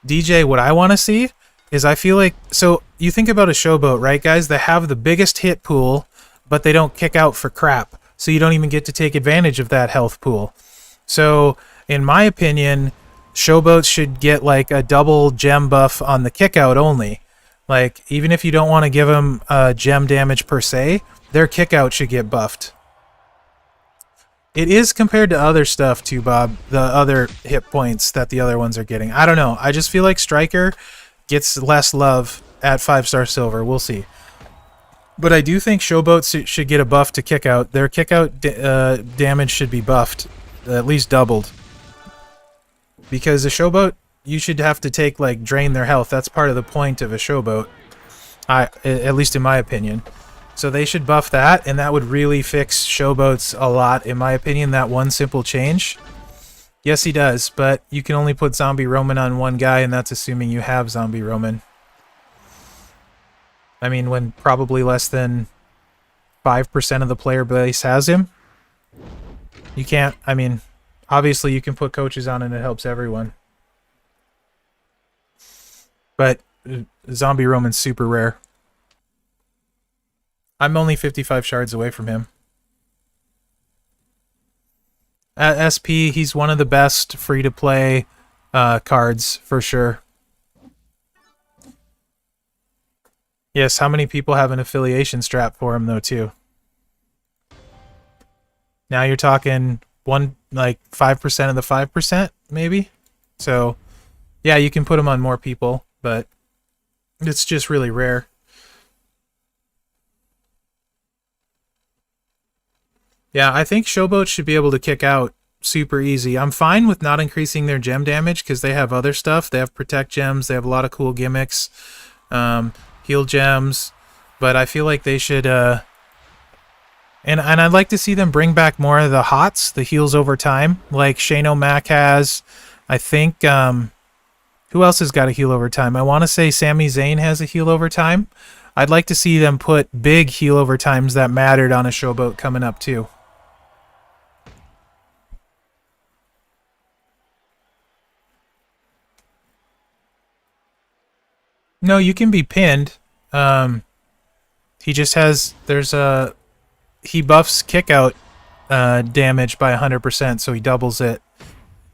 DJ, what I want to see is I feel like, so you think about a showboat, right, guys? They have the biggest hit pool, but they don't kick out for crap, so you don't even get to take advantage of that health pool. So, in my opinion, showboats should get like a double gem buff on the kickout only. Like, even if you don't want to give them gem damage per se, their kickout should get buffed. It is compared to other stuff too, Bob, the other hit points that the other ones are getting. I don't know. I just feel like Striker gets less love at 5-star silver. We'll see. But I do think showboats should get a buff to kickout. Their kickout damage should be buffed, at least doubled. Because a showboat, you should have to take, like, drain their health. That's part of the point of a showboat. At least in my opinion. So they should buff that, and that would really fix showboats a lot, in my opinion, that one simple change. Yes, he does, but you can only put Zombie Roman on one guy, and that's assuming you have Zombie Roman. I mean, when probably less than 5% of the player base has him. You can't, I mean, obviously you can put coaches on and it helps everyone. But Zombie Roman's super rare. I'm only 55 shards away from him. At SP, he's one of the best free-to-play cards, for sure. Yes, how many people have an affiliation strap for him, though, too? Now you're talking like 5% of the 5%, maybe? So, yeah, you can put him on more people, but it's just really rare. Yeah, I think showboats should be able to kick out super easy. I'm fine with not increasing their gem damage because they have other stuff. They have protect gems. They have a lot of cool gimmicks. Heal gems. But I feel like they should... And I'd like to see them bring back more of the HOTS, the heals over time, like Shane O'Mac has. I think... who else has got a heal over time? I want to say Sami Zayn has a heal over time. I'd like to see them put big heal over times that mattered on a showboat coming up, too. No, you can be pinned. He just has... There's a... he buffs kick out damage by 100%, so he doubles it.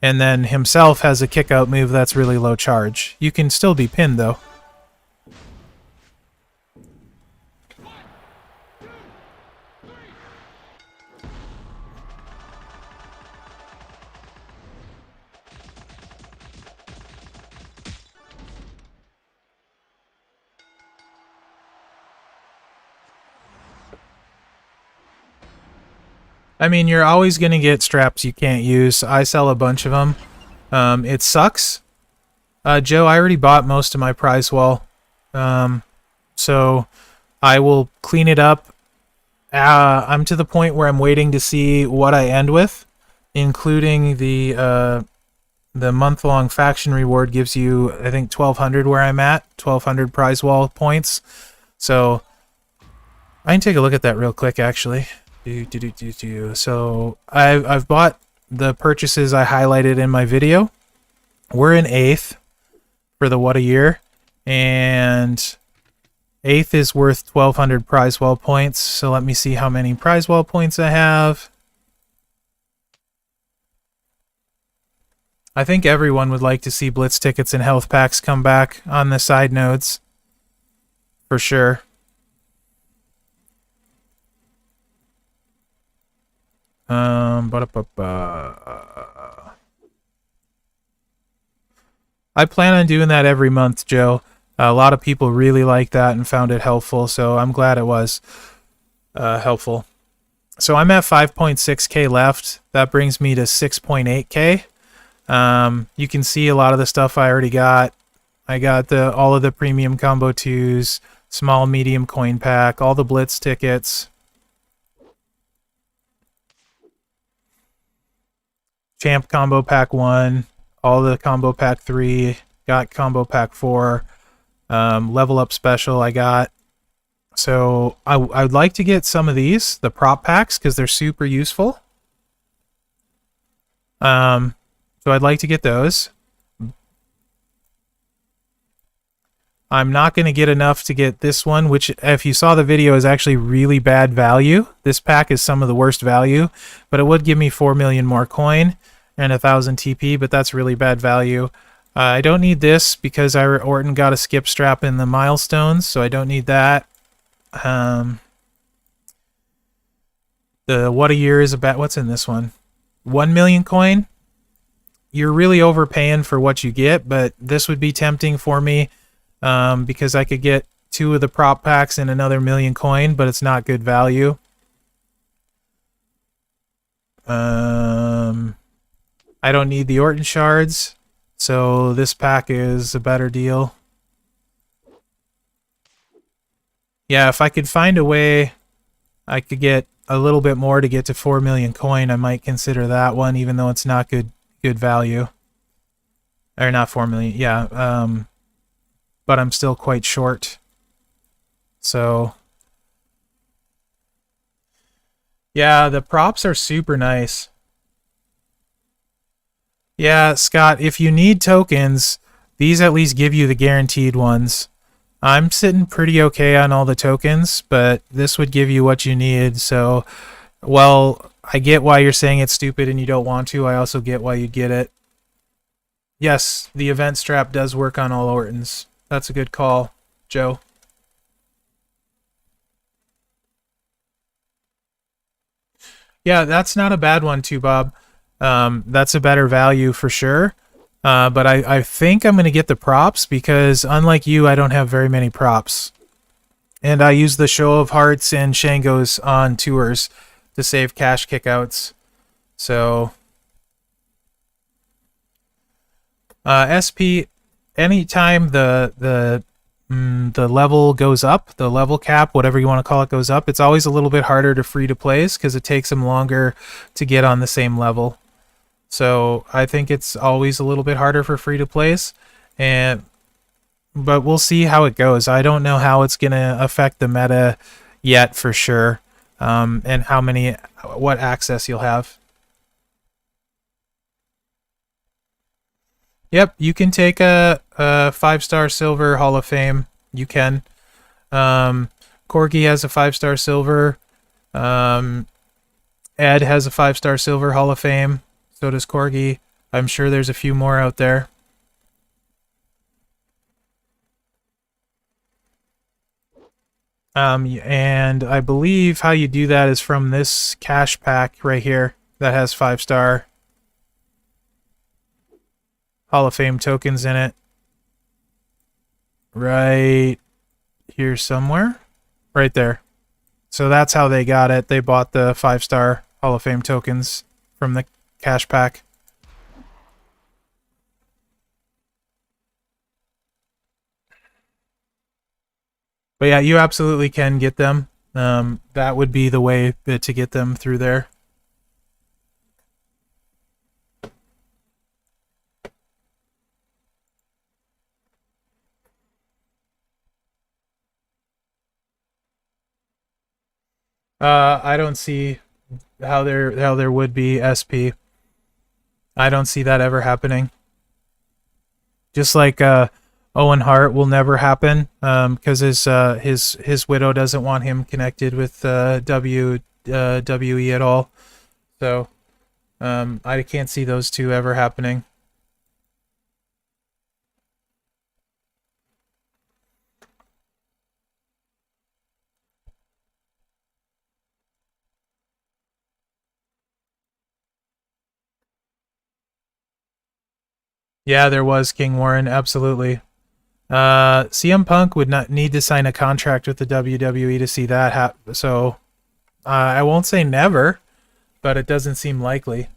And then himself has a kick out move that's really low charge. You can still be pinned though. I mean, you're always going to get straps you can't use. I sell a bunch of them. It sucks. Joe, I already bought most of my prize wall. So I will clean it up. I'm to the point where I'm waiting to see what I end with, including the month-long faction reward gives you, I think, 1,200 where I'm at, 1,200 prize wall points. So I can take a look at that real quick, actually. So I've bought the purchases I highlighted in my video. We're in 8th for the what a year, and 8th is worth 1,200 prize wall points. So let me see how many prize wall points I have. I think everyone would like to see blitz tickets and health packs come back on the side nodes, for sure. I plan on doing that every month, Joe. A lot of people really like that and found it helpful, so I'm glad it was helpful. So I'm at 5.6k left. That brings me to 6.8k. You can see a lot of the stuff I already got. I got all of the premium combo 2s, small medium coin pack, all the blitz tickets. Champ combo pack 1, all the combo pack 3, got combo pack 4, level up special I got. So I would like to get some of these, the prop packs, because they're super useful. So I'd like to get those. I'm not going to get enough to get this one, which, if you saw the video, is actually really bad value. This pack is some of the worst value, but it would give me 4 million more coin and 1,000 TP, but that's really bad value. I don't need this because Orton got a skip strap in the milestones, so I don't need that. The what a year is about. What's in this one? 1 million coin. You're really overpaying for what you get, but this would be tempting for me because I could get 2 of the prop packs and another million coin, but it's not good value. I don't need the Orton shards, so this pack is a better deal. Yeah, if I could find a way I could get a little bit more to get to 4 million coin, I might consider that one, even though it's not good value. Or not 4 million, yeah. But I'm still quite short. So yeah, the props are super nice. Yeah, Scott, if you need tokens, these at least give you the guaranteed ones. I'm sitting pretty okay on all the tokens, but this would give you what you need. So, well, I get why you're saying it's stupid and you don't want to. I also get why you get it. Yes, the event strap does work on all Ortons. That's a good call, Joe. Yeah, that's not a bad one too, Bob. That's a better value for sure. But I think I'm going to get the props because, unlike you, I don't have very many props. And I use the Show of Hearts and Shangos on tours to save cash kickouts. So, SP, anytime the level goes up, the level cap, whatever you want to call it, goes up, it's always a little bit harder to free to plays because it takes them longer to get on the same level. So I think it's always a little bit harder for free to plays, but we'll see how it goes. I don't know how it's gonna affect the meta yet for sure, and what access you'll have. Yep, you can take a 5-star silver Hall of Fame. You can. Corgi has a 5-star silver. Ed has a 5-star silver Hall of Fame. So does Corgi. I'm sure there's a few more out there. And I believe how you do that is from this cash pack right here that has 5-star Hall of Fame tokens in it. Right here somewhere. Right there. So that's how they got it. They bought the 5-star Hall of Fame tokens from the cash pack. But yeah, you absolutely can get them. That would be the way to get them through there. I don't see how there would be SP. I don't see that ever happening. Just like Owen Hart will never happen because his widow doesn't want him connected with WWE at all. So I can't see those two ever happening. Yeah, there was King Warren, absolutely. CM Punk would not need to sign a contract with the WWE to see that happen. So I won't say never, but it doesn't seem likely.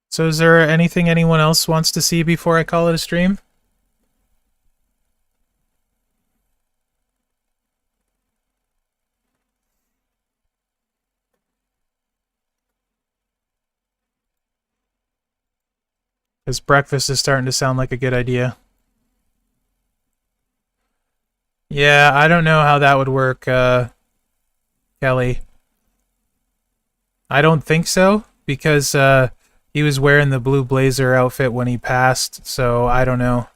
So is there anything anyone else wants to see before I call it a stream? Because breakfast is starting to sound like a good idea. Yeah, I don't know how that would work, Kelly. I don't think so, because he was wearing the blue blazer outfit when he passed, so I don't know.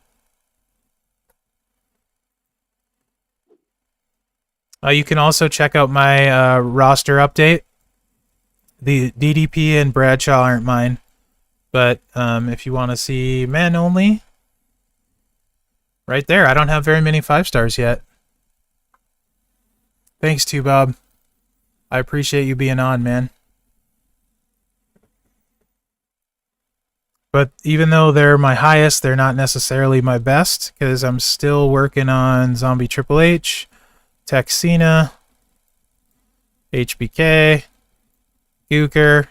You can also check out my roster update. The DDP and Bradshaw aren't mine, but if you want to see men only, right there. I don't have very many 5-stars yet. Thanks, too, Bob. I appreciate you being on, man. But even though they're my highest, they're not necessarily my best, because I'm still working on Zombie Triple H, Texina, HBK, Gooker.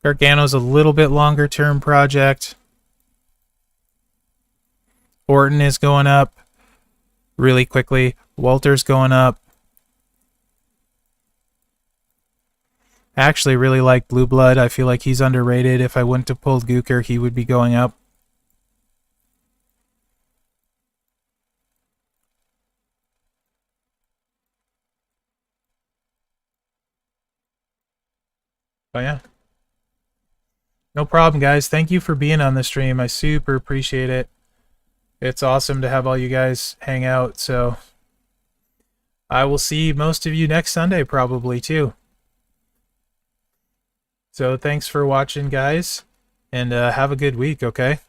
Gargano's a little bit longer term project. Orton is going up really quickly. Walter's going up. I actually really like Blue Blood. I feel like he's underrated. If I wouldn't have pulled Gooker, he would be going up. Oh, yeah. No problem, guys. Thank you for being on the stream. I super appreciate it. It's awesome to have all you guys hang out, so I will see most of you next Sunday probably, too. So thanks for watching, guys, and have a good week, okay?